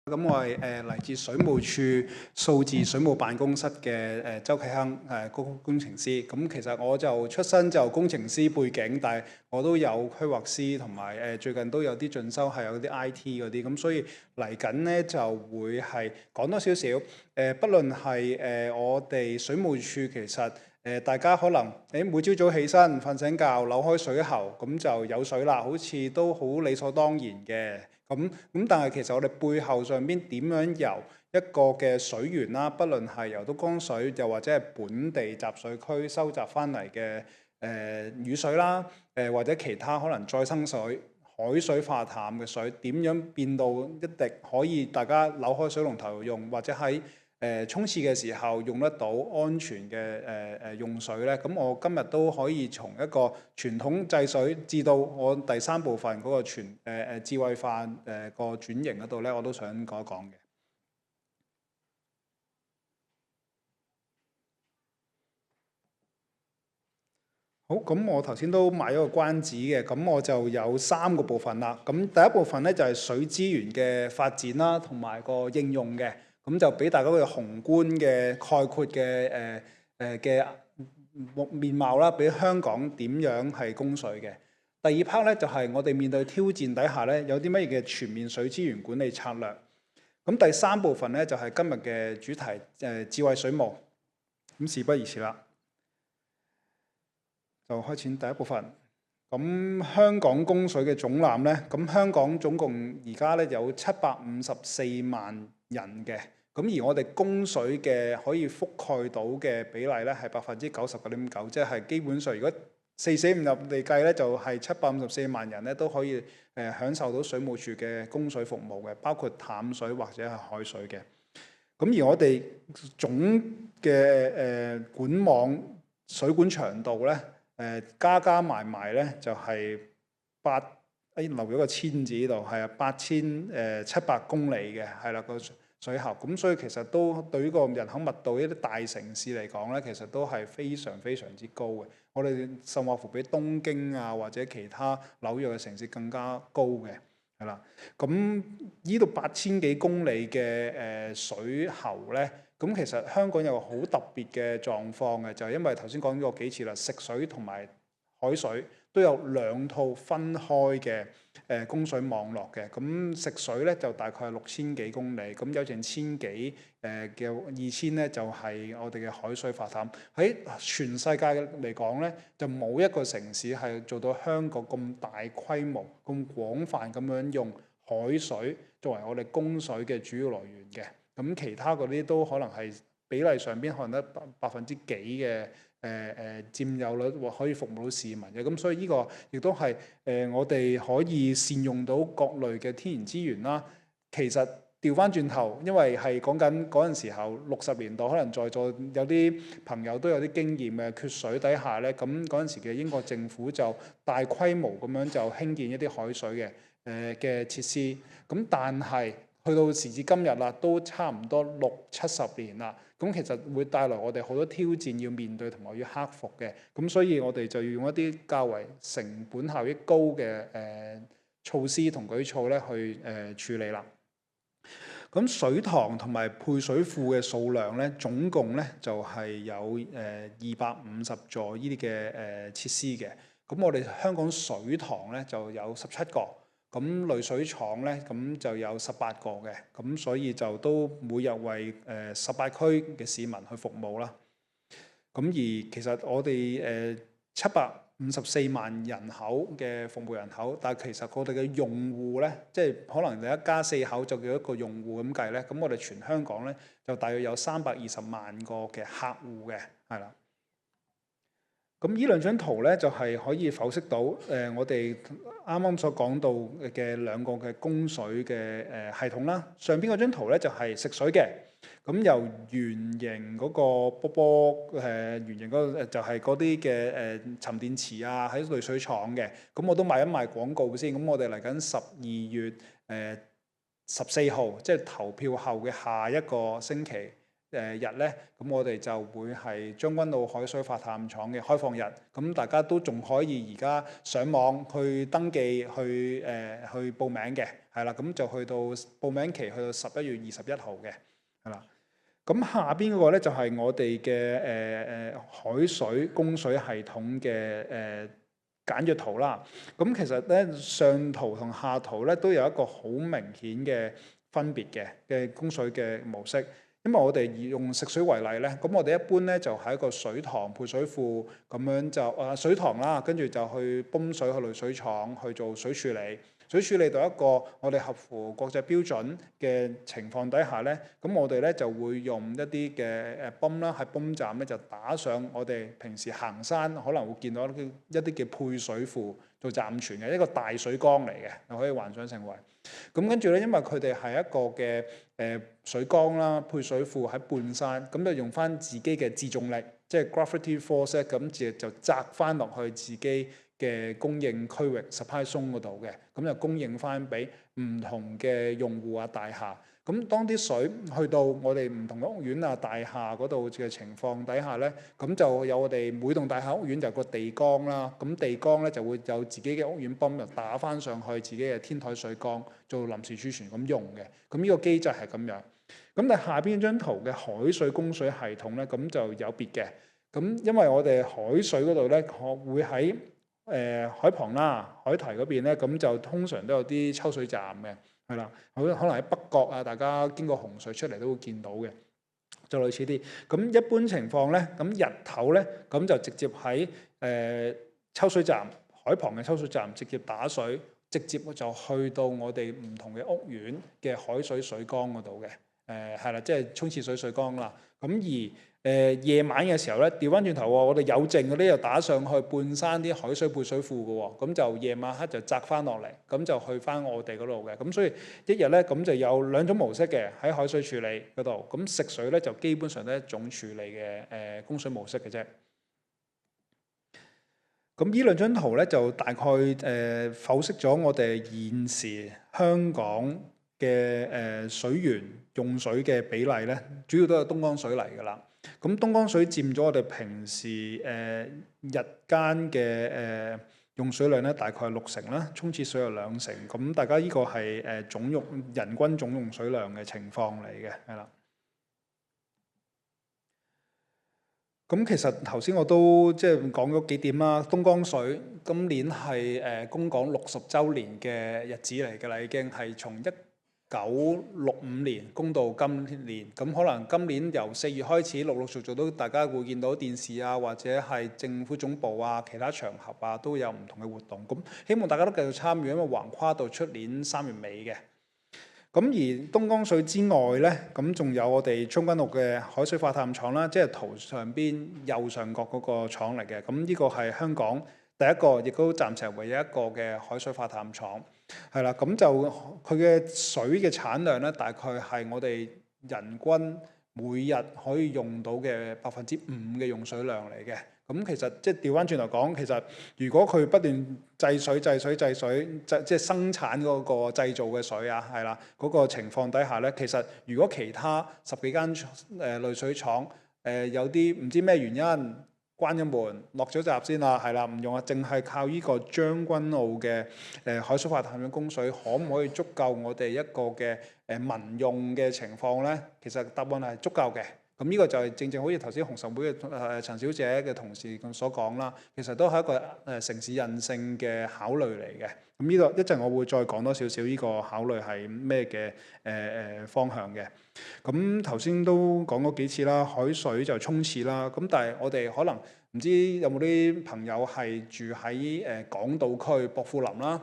咁我係嚟自水務署數字水務辦公室嘅周啟亨高級工程師。咁其實我就出身就工程師背景，但係我都有規劃師同埋最近都有啲進修係有啲 IT 嗰啲。咁所以嚟緊咧就會係講多少少不論係我哋水務署其實大家可能每朝早起身瞓醒覺扭開水喉咁就有水啦，好似都好理所當然嘅。咁但係其實我哋背後上邊點樣由一個嘅水源啦，不論係由東江水又或者係本地集水區收集翻嚟嘅雨水啦，或者其他可能再生水、海水化淡嘅水，點樣變到一滴可以大家扭開水龍頭用，或者喺沖廁嘅時候用得到安全嘅用水咧。咁我今日都可以從一個傳統制水至到我第三部分嗰個智慧化個轉型嗰度咧，我都想講一講嘅。好，咁我頭先都賣咗個關子嘅，咁我就有3個部分啦。咁第一部分咧就係水資源嘅發展啦，同埋個應用嘅，咁就俾大家個宏觀嘅概括嘅嘅面貌啦，俾香港點樣係供水嘅。第二 part 咧就係我哋面對挑戰底下咧，有啲乜嘢嘅全面水資源管理策略。咁第三部分咧就係今日嘅主題智慧水務。咁事不宜遲啦。就開始第一部分。咁香港供水嘅總量呢，咁香港總共而家呢有754萬人嘅，咁而我哋供水嘅可以覆蓋到嘅比例呢係99.9%，即係基本上如果四捨五入嚟計呢，就係754萬人呢都可以享受到水務署嘅供水服務嘅，包括淡水或者係海水嘅。咁而我哋總嘅管網水管長度呢，加埋咧就係留咗個千字呢度，係8700公里嘅，係啦個水喉。咁所以其實都對於個人口密度一啲大城市嚟講咧，其實都係非常非常之高嘅。我哋甚或乎比東京啊或者其他紐約嘅城市更加高嘅，係啦。咁呢度8000幾公里嘅水喉咧。咁其實香港有個好特別嘅狀況嘅，就係因為頭先講過幾次啦，食水同埋海水都有2套分開嘅供水網絡嘅。咁食水咧就大概係6000幾公里，咁有成1000幾嘅2000咧就係我哋嘅海水化淡。喺全世界嚟講咧，就冇一個城市係做到香港咁大規模、咁廣泛咁樣用海水作為我哋供水嘅主要來源嘅。咁其他嗰啲都可能係比例上邊可能得幾% 嘅佔有率或可以服務到市民嘅。咁所以呢個亦都係我哋可以善用到各類嘅天然資源啦。其實調翻轉頭，因為係講緊嗰陣時候60年代，可能在座有啲朋友都有啲經驗嘅，缺水底下咧，咁嗰陣時嘅英國政府就大規模咁樣就興建一啲海水嘅設施。咁但係去到時至今日啦，都差唔多60-70年啦。咁其實會帶來我哋好多挑戰要面對同埋要克服嘅。咁所以我哋就要用一啲較為成本效益高嘅措施同舉措咧去處理啦。咁水塘同埋配水庫嘅數量咧，總共咧就係有250座呢啲嘅設施嘅。咁我哋香港水塘咧就有17個。咁濾水廠咧，咁就有18個嘅，咁所以就都每日為18區嘅市民去服務啦。咁而其實我哋754萬人口嘅服務人口，但係其實我哋嘅用戶咧，即係可能你一家4口就叫一個用戶咁計咧，咁我哋全香港咧就大約有320萬個嘅客戶嘅，係啦。咁呢兩張圖咧就係可以剖析到我哋啱啱所講到嘅2個嘅供水嘅系統啦。上邊嗰張圖咧就係食水嘅，咁由圓形嗰個波波圓形嗰個就係嗰啲嘅沉澱池啊，喺濾水廠嘅。咁我都賣一賣廣告先。咁我哋嚟緊12月14號，即係投票後嘅下一個星期日咧，咁我哋就會係將軍澳海水化淡廠嘅開放日，咁大家都仲可以而家上網去登記去報名嘅，係啦，咁就去到報名期去到11月21號嘅，係啦。咁下邊嗰個咧就係我哋嘅海水供水系統嘅簡約圖啦。咁其實咧上圖同下圖咧都有一個好明顯嘅分別嘅供水嘅模式。因為我哋用食水為例咧，咁我哋一般咧就喺一個水塘配水庫咁樣就水塘啦，跟住就去泵水去濾水廠去做水處理。水處理到一個我哋合乎國際標準嘅情況底下咧，咁我哋咧就會用一啲嘅泵啦，喺泵站咧就打上我哋平時行山可能會見到一啲嘅配水庫做暫存嘅一個大水缸嚟嘅，你可以幻想成為。咁跟住咧，因為佢哋係一個嘅水缸啦，配水庫喺半山，咁就用翻自己嘅自重力，即係 gravity force，咁就擲翻落去自己嘅供應區域 supply zone 嗰度嘅，咁就供應翻俾唔同嘅用戶啊大廈。咁當啲水去到我哋唔同嘅屋苑啊大廈嗰度嘅情況底下咧，咁就有我哋每棟大廈屋苑就有個地缸啦，咁地缸咧就會有自己嘅屋苑泵就打翻上去自己嘅天台水缸做臨時儲存咁用嘅。咁呢個機制係咁樣。咁但係下邊張圖嘅海水供水系統咧，咁就有別嘅。咁因為我哋海水嗰度咧，會喺海旁啦、海堤嗰邊咧，咁就通常都有啲抽水站嘅。係啦，可能喺北角啊，大家經過洪水出嚟都會見到嘅，就類似啲。咁一般情況咧，咁日頭咧，咁就直接喺抽水站、海旁嘅抽水站直接打水，直接就去到我哋唔同嘅屋苑嘅海水水缸嗰度嘅。係啦，即係沖廁水水缸啦。咁而夜晚嘅時候咧，調翻轉頭喎，我哋有剩嗰啲又打上去半山啲海水配水庫嘅喎，咁就夜晚黑就擲翻落嚟，咁就去翻我哋嗰度嘅。咁所以一日咧，咁就有兩種模式嘅喺海水處理嗰度。咁食水咧就基本上都係一種處理嘅供水模式嘅啫。咁呢兩張圖咧就大概剖析咗我哋現時香港嘅水源用水嘅比例咧，主要都係東江水嚟㗎啦。咁東江水佔咗我哋平時日間嘅用水量咧，大概係60%啦，沖廁水係2成。咁大家呢個係人均總用水量嘅情況嚟嘅，係啦。咁其實頭先我都即係講咗幾點啦。東江水今年係供港60週年嘅日子嚟㗎啦，已經係從1965年供到今年，咁可能今年由4月開始陸陸續續都大家會見到電視啊，或者係政府總部啊、其他場合啊都有唔同嘅活動。咁希望大家都繼續參與，因為橫跨到出年3月尾嘅。咁而東江水之外呢，咁仲有我哋將軍澳嘅海水化淡廠啦，即係圖上邊右上角嗰個廠嚟嘅。咁呢個係香港第一個，亦都暫時唯一一個嘅海水化淡廠。係啦，咁就佢嘅水嘅產量咧，大概係我哋人均每日可以用到嘅5%嘅用水量嚟嘅。咁其實即係調翻轉頭講，其實如果佢不斷製水，即係生產嗰個製造嘅水啊，係啦，嗰個情況底下咧，其實如果其他10幾間濾水廠有啲唔知咩原因，關咗門，落咗閘先啦，係啦，唔用啊，淨係靠呢個將軍澳嘅海水化淡嘅供水，可唔可以足夠我哋一個嘅民用嘅情況咧？其實答案係足夠嘅。咁呢個就係正正好似頭先紅十會嘅陳小姐嘅同事所講啦，其實都係一個城市韌性嘅考慮嚟嘅。咁呢個一陣我會再講多少少呢個考慮係咩嘅方向嘅。咁頭先都講過幾次啦，海水就沖廁啦。咁但係我哋可能唔知有冇啲朋友係住喺港島區薄扶林啦、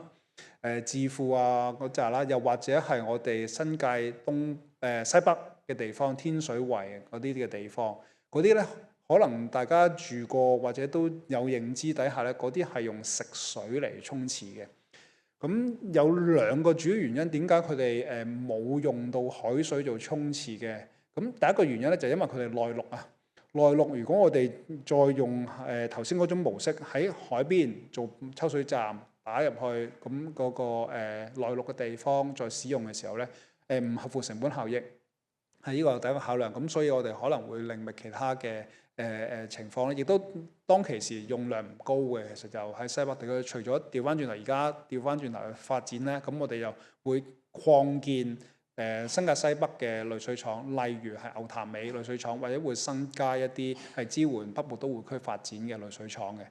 置富啊嗰扎啦，又或者係我哋新界西北嘅地方，天水圍嗰啲嘅地方，嗰啲咧可能大家住過或者都有認知底下咧，嗰啲係用食水嚟沖廁嘅。咁有2個主要原因，點解佢哋冇用到海水做沖廁嘅？咁第一個原因咧就係因為佢哋內陸啊，內陸如果我哋再用頭先嗰種模式喺海邊做抽水站打入去，咁嗰個內陸嘅地方再使用嘅時候咧，唔合乎成本效益。係呢個第一個考量。咁所以我哋可能會另覓其他嘅情況咧，亦都當其時用量唔高嘅，其實就喺西北地區，除咗調翻轉頭，而家調翻轉頭去發展咧，咁我哋又會擴建新界西北嘅濾水廠，例如係牛潭尾濾水廠，或者會新加一啲係支援北部都會區發展嘅濾水廠嘅。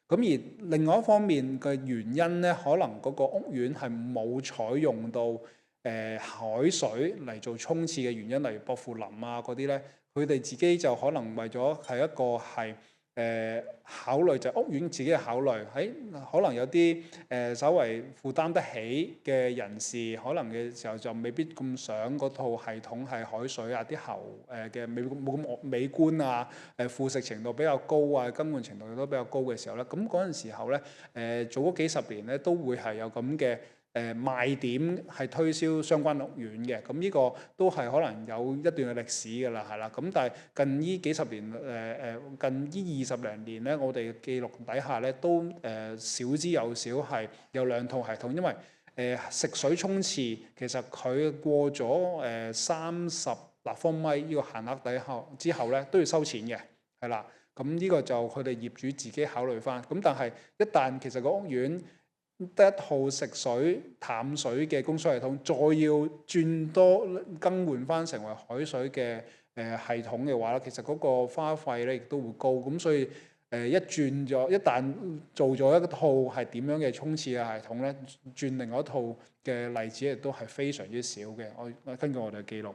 咁而另外一方面嘅原因咧，可能嗰個屋苑係冇採用到海水嚟做沖廁嘅原因，例如薄扶林啊嗰啲咧，佢哋自己就可能為咗係一個係考慮，就係屋苑自己嘅考慮，喺可能有啲稍為負擔得起嘅人士，可能嘅時候就未必咁想嗰套系統係海水啊，啲喉嘅冇咁美觀啊，腐蝕程度比較高啊，更換程度都比較高嘅時候咧，咁嗰陣時候咧早嗰幾十年咧都會係有咁嘅賣點係推銷相關屋苑嘅，咁呢個都係可能有一段嘅歷史㗎啦，係啦。咁但係近呢幾十年近呢20零年咧，我哋嘅記錄底下咧都少之又少係有兩套系統，因為食水沖廁其實佢過咗30立方米呢個限額底下之後咧都要收錢嘅，係啦。咁呢個就佢哋業主自己考慮翻。咁但係一旦其實個屋苑得一套食水淡水嘅供水系統，再要轉多更換翻成為海水嘅系統嘅話咧，其實嗰個花費咧亦都會高。咁所以一旦做咗一套係點樣嘅沖廁嘅系統咧，轉另外一套嘅例子亦都係非常之少嘅。我根據我哋嘅記錄。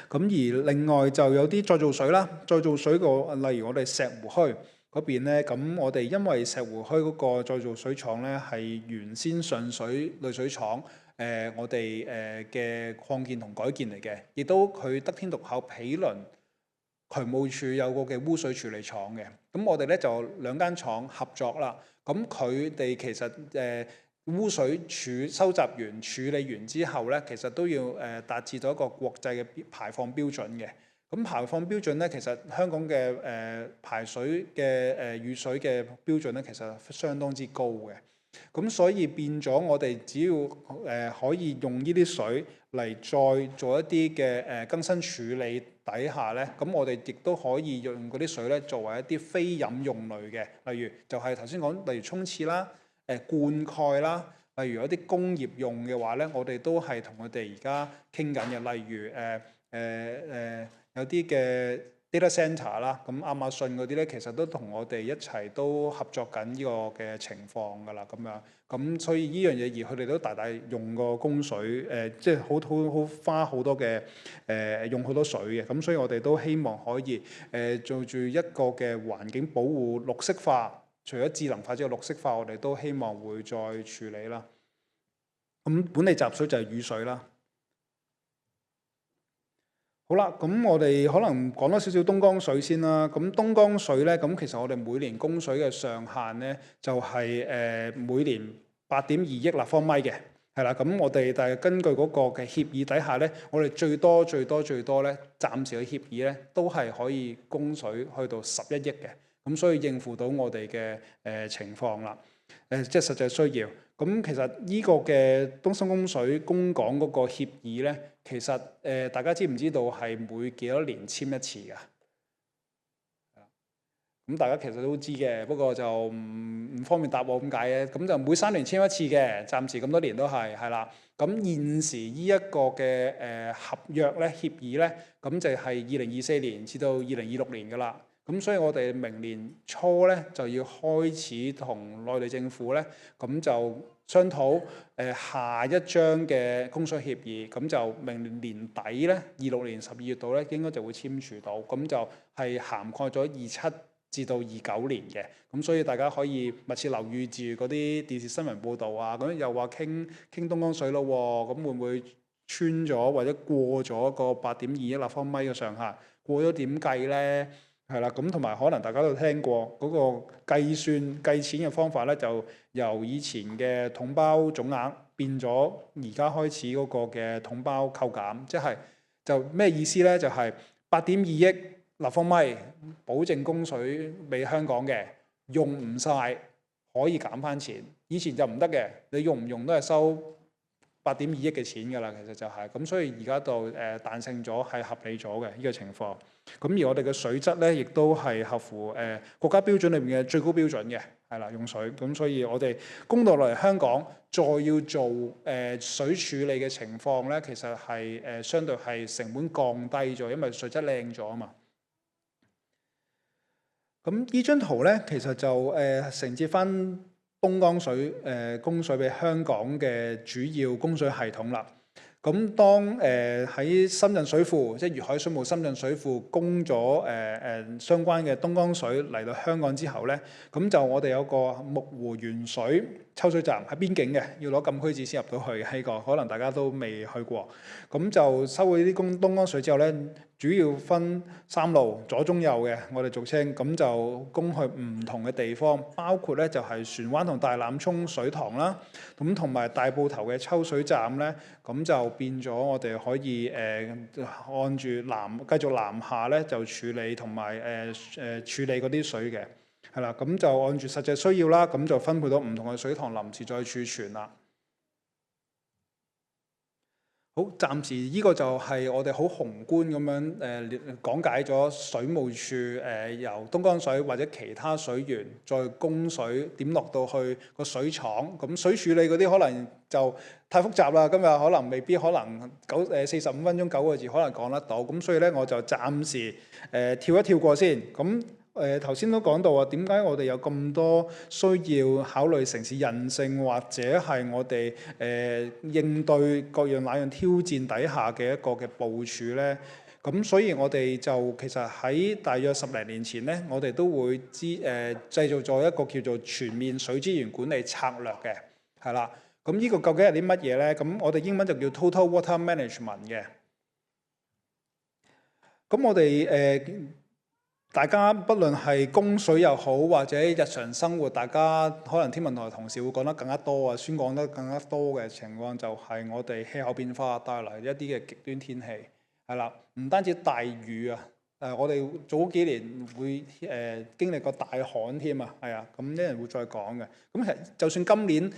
咁而另外就有啲再造水啦，再造水個例如我哋石湖墟嗰邊咧，咁我哋因為石湖墟嗰個再造水廠咧係原先順水濾水廠我哋嘅擴建同改建嚟嘅，亦都佢得天獨厚毗鄰渠務署有個嘅污水處理廠嘅。咁我哋咧就兩間廠合作啦。咁佢哋其實污水收集完、處理完之後咧，其實都要達至到一個國際嘅排放標準嘅。咁排放標準咧，其實香港嘅排水嘅雨水嘅標準咧，其實相當之高嘅。咁所以變咗我哋只要可以用呢啲水嚟再做一啲嘅更新處理底下咧，咁我哋亦都可以用嗰啲水咧作為一啲非飲用類嘅，例如就係頭先講，例如沖廁啦、灌溉啦，例如有啲工業用嘅話咧，我哋都係同佢哋而家傾緊嘅，例如有啲嘅 data centre 啦，咁亞馬遜嗰啲咧，其實都同我哋一齊都合作緊呢個嘅情況㗎啦，咁樣，咁所以呢樣嘢而佢哋都大大用個供水，即係好花好多嘅用好多水嘅，咁所以我哋都希望可以做住一個嘅環境保護綠色化，除咗智能化之外，綠色化我哋都希望會再處理啦。咁本地集水就係雨水啦。好啦，咁我哋可能講多少少東江水先啦。咁東江水咧，咁其實我哋每年供水嘅上限咧，就係每年8.2億立方米嘅，係啦。咁我哋但係根據嗰個嘅協議底下咧，我哋最多咧，暫時嘅協議咧，都係可以供水去到11億嘅。咁所以應付到我哋嘅情況啦，即係實際需要。咁其實呢個嘅東深供水供港嗰個協議咧，其實大家知唔知道係每幾多年簽一次㗎？咁大家其實都知嘅，不過就唔方便答我咁解嘅。咁就每3年簽一次嘅，暫時咁多年都係啦。咁現時呢一個嘅合約咧、協議咧，咁就係2024年至到2026年㗎啦。咁所以我哋明年初咧就要開始同內地政府咧，咁就商討下一章嘅供水協議。咁就明年年底咧，26年12月度咧，應該就會簽署到。咁就係涵蓋咗27至到29年嘅。咁所以大家可以密切留意住嗰啲電視新聞報導啊。咁又話傾東江水咯喎，咁會唔會穿咗或者過咗個8.2億立方米嘅上限？過咗點計咧？係啦，咁同埋可能大家都聽過嗰個計錢嘅方法咧，就由以前嘅統包總額變咗而家開始嗰個嘅統包扣減，即係就咩意思咧？就係8.2億立方米保證供水俾香港嘅，用唔晒可以減翻錢。以前就唔得嘅，你用唔用都係收8.2億嘅錢㗎啦，其實就係咁，所以而家就彈性咗，係合理咗嘅呢個情況。咁而我哋嘅水質咧，亦都係合乎國家標準裏面嘅最高標準嘅，係啦，用水。咁所以我哋供到落嚟香港，再要做水處理嘅情況咧，其實係相對係成本降低咗，因為水質靚咗啊嘛。咁呢張圖咧，其實就承接翻東江水供水俾香港嘅主要供水系統啦。咁當喺深圳水庫，即係粵海水務深圳水庫供咗相關嘅東江水嚟到香港之後咧，咁就我哋有個木湖原水抽水站喺邊境嘅，要攞禁區紙先入到去呢個，可能大家都未去過。咁就收嗰啲東江水之後咧，主要分3路，左中右嘅，我哋俗稱，咁就供去唔同嘅地方，包括咧就係船灣同大欖涌水塘啦，咁同埋大埔頭嘅抽水站咧，咁就變咗我哋可以按住繼續南下咧就處理同埋處理嗰啲水嘅，係啦，咁就按住實際需要啦，咁就分配到唔同嘅水塘臨時再儲存啦。好，暫時呢個就係我哋好宏觀咁樣講解咗水務署由東江水或者其他水源再供水點落到去個水廠，咁水處理嗰啲可能就太複雜啦，今日可能未必可能45分鐘9個字可能講得到，咁所以咧我就暫時跳一跳過先。咁頭先都講到啊，點解我哋有咁多需要考慮城市韌性，或者係我哋應對各樣那樣挑戰底下嘅一個嘅部署咧？咁所以我哋就其實喺大約10零年前咧，我哋都會製造咗一個叫做全面水資源管理策略嘅，係啦。咁呢個究竟係啲乜嘢咧？咁我哋英文就叫 Total Water Management 嘅。咁我哋大家不論係供水又好，或者日常生活，大家可能天文台同事會講得更加多啊，宣講得更加多嘅情況，就係我哋氣候變化帶來一啲嘅極端天氣，係啦，唔單止大雨啊，我哋早幾年會經歷過大旱添啊，係啊，咁啲人會再講嘅。咁其實就算今年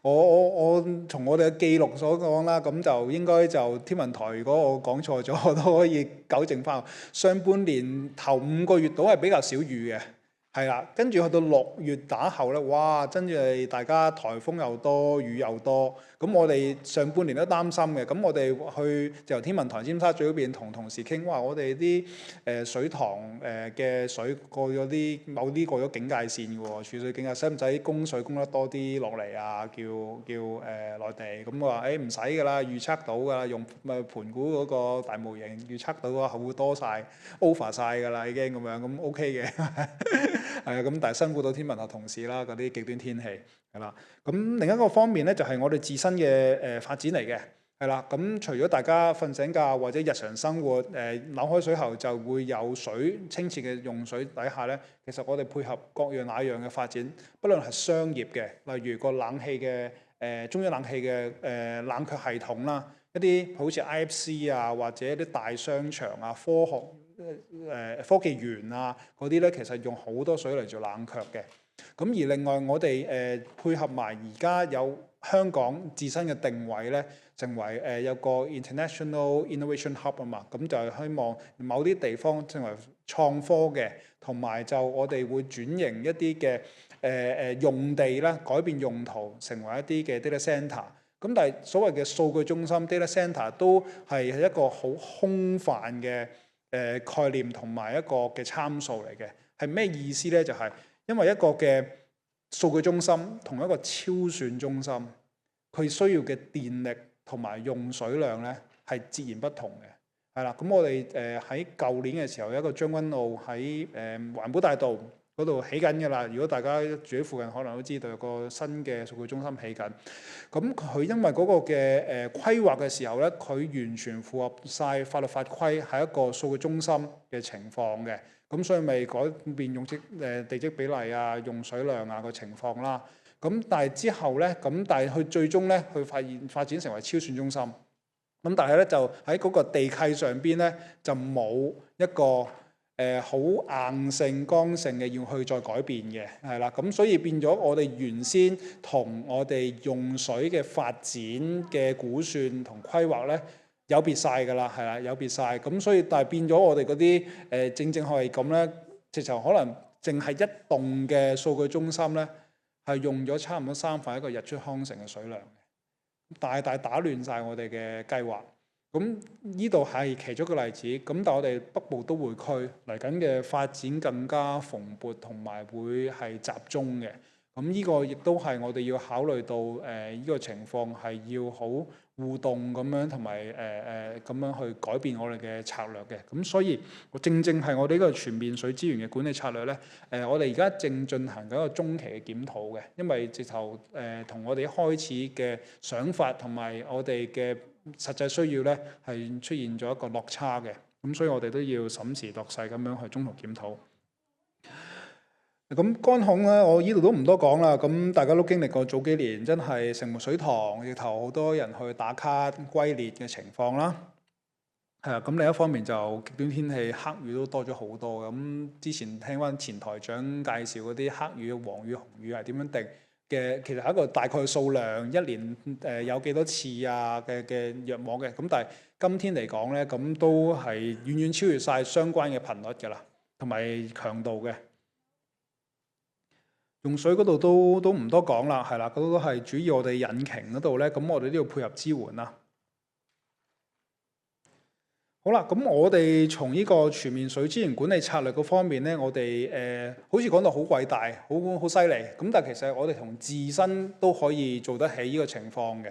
我從我哋嘅記錄所講啦，咁就應該就天文台如果我講錯咗，我都可以糾正翻。上半年頭5個月都係比較少雨嘅，係啦，跟住去到6月打後咧，哇！真係大家颱風又多，雨又多。咁我哋上半年都擔心嘅，咁我哋去由天文台尖沙咀嗰邊同同事傾，話我哋啲水塘嘅水過咗某啲過咗警戒線嘅喎，儲水警戒，使唔使供水供得多啲落嚟啊？叫內地，咁我話唔使㗎啦，預測到㗎啦，用盤古嗰個大模型預測到嘅會多晒 over 晒㗎啦，已經咁樣，咁 OK 嘅，係啊，咁但係辛苦到天文台同事啦，嗰啲極端天氣。係啦，咁另一個方面咧，就係我哋自身嘅發展嚟嘅，係啦。咁除咗大家瞓醒覺或者日常生活扭開水喉就會有水清澈嘅用水底下咧，其實我哋配合各樣那樣嘅發展，不論係商業嘅，例如個冷氣嘅中央冷氣嘅冷卻系統啦，一啲好似 IFC 啊，或者一啲大商場啊、科技園啊嗰啲咧，其實用好多水嚟做冷卻嘅。咁而另外我哋配合埋而家有香港自身嘅定位咧，成為有個 International Innovation Hub 啊嘛，咁就係希望某啲地方成為創科嘅，同埋就我哋會轉型一啲嘅用地啦，改變用途成為一啲嘅 data centre。咁但係所謂嘅數據中心 data centre 都係一個好空泛嘅概念同埋一個嘅參數嚟嘅，係咩意思咧？就係因為一個嘅數據中心同一個超算中心，佢需要嘅電力同埋用水量咧係截然不同嘅，係啦。咁我哋喺舊年嘅時候，有一個將軍澳喺環保大道嗰度起緊嘅啦。如果大家住喺附近，可能都知道有個新嘅數據中心起緊。咁佢因為嗰個嘅規劃嘅時候咧，佢完全符合晒法律法規，係一個數據中心嘅情況嘅。咁所以咪改變地積比例啊、用水量啊個情況啦。咁但係之後咧，但係佢最終咧，佢發展成為超算中心。咁但係咧就喺嗰個地契上邊咧，就冇一個好硬性剛性嘅要去再改變嘅，係啦，咁所以變咗我哋原先同我哋用水嘅發展嘅估算同規劃咧有別晒㗎啦，係啦，有別晒，咁所以但係變咗我哋嗰啲正係咁咧，直頭可能淨係一棟嘅數據中心咧係用咗差唔多1/3個日出康城嘅水量，大大打亂晒我哋嘅計劃。咁呢度係其中一個例子，咁但係我哋北部都會區嚟緊嘅發展更加蓬勃同埋會係集中嘅，咁呢個亦都係我哋要考慮到呢個情況係要好互動咁樣，同埋咁樣去改變我哋嘅策略嘅。咁所以正係我哋呢個全面水資源嘅管理策略咧，我哋而家正進行緊一個中期嘅檢討嘅，因為直頭同我哋一開始嘅想法同埋我哋嘅實際需要咧係出現咗一個落差嘅，咁所以我哋都要審時度勢咁樣去中途檢討。咁乾孔咧，我呢度都唔多講啦。咁大家都經歷過早幾年真係城門水塘直頭好多人去打卡龜裂嘅情況啦。係啊，咁另一方面就極端天氣黑雨都多咗好多。咁之前聽翻前台長介紹嗰啲黑雨、黃雨、紅雨係點樣定嘅，其實係一個大概數量，一年有幾多次啊嘅約摸嘅。咁但係今天嚟講咧，咁都係遠遠超越晒相關嘅頻率㗎啦，同埋強度嘅。用水嗰度都唔多講啦，係啦，嗰都係主要我哋引擎嗰度咧，咁我哋都要配合支援啦。好啦，咁我哋從呢個全面水資源管理策略嗰方面咧，我哋好似講到好偉大，好犀利，咁但係其實我哋同自身都可以做得起呢個情況嘅。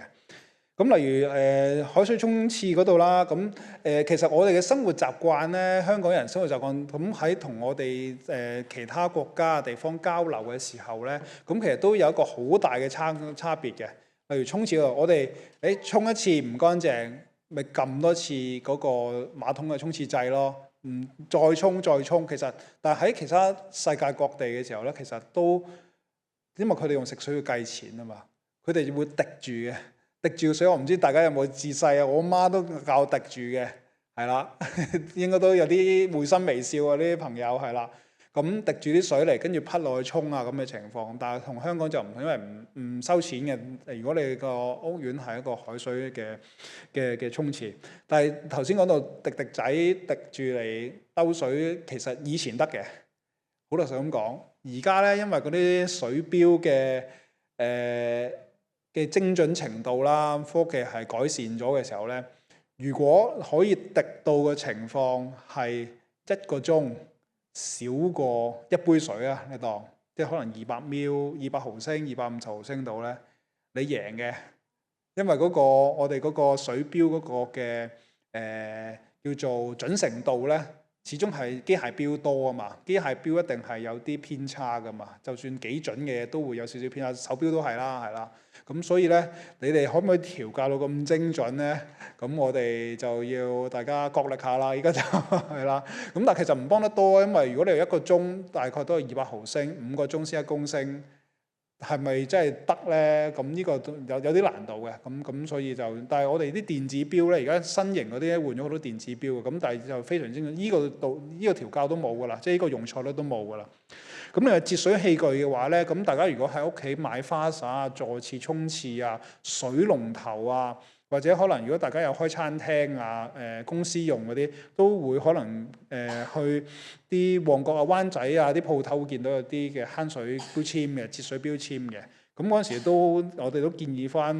咁例如海水沖廁嗰度啦，咁其實我哋嘅生活習慣咧，香港人生活習慣，咁喺同我哋其他國家嘅地方交流嘅時候咧，咁其實都有一個好大嘅差別嘅。例如沖廁嗰度，我哋沖一次唔乾淨，咪撳多次嗰個馬桶嘅沖廁掣咯，再沖，其實但係喺其他世界各地嘅時候咧，其實都因為佢哋用食水要計錢啊嘛，佢哋會滴住嘅。滴住個水，我唔知大家有冇自細啊？我媽都教我滴住嘅，係啦，應該都有啲會心微笑啊！呢啲朋友係啦，咁滴住啲水嚟，跟住潑落去沖啊咁嘅情況。但係同香港就唔同，因為唔收錢嘅。如果你個屋苑係一個海水嘅沖廁，但係頭先講到滴滴仔滴住嚟兜水，其實以前得嘅，好老實咁講。而家咧，因為嗰啲水標嘅精準程度啦，科技係改善咗嘅時候咧，如果可以滴到嘅情況係1個鐘少過一杯水啊，你當即係可能200ml、200毫升、250毫升度咧，你贏嘅，因為我哋嗰個水標嗰個嘅叫做準程度咧，始終係機械標多啊嘛，機械標一定係有啲偏差噶嘛，就算幾準嘅都會有少少偏差，手標都係啦，係啦。咁所以咧，你哋可唔可以調校到咁精準咧？咁我哋就要大家角力下啦。而家就係啦。咁但係其實唔幫得多，因為如果你1個鐘大概都係200毫升，5個鐘先1公升，係咪真係得咧？咁呢個有啲難度嘅。咁所以就，但係我哋啲電子錶咧，而家新型嗰啲咧換咗好多電子錶嘅，咁但係就非常精準。呢個調校都冇噶啦，即係呢個容錯率都冇噶啦。咁你話節水器具嘅話咧，咁大家如果喺屋企買花灑啊、坐廁沖廁啊、水龍頭啊，或者可能如果大家有開餐廳啊、公司用嗰啲，都會可能去啲旺角啊、灣仔啊啲鋪頭會見到有啲嘅慳水標籤嘅節水標籤嘅。咁嗰陣時我哋都建議翻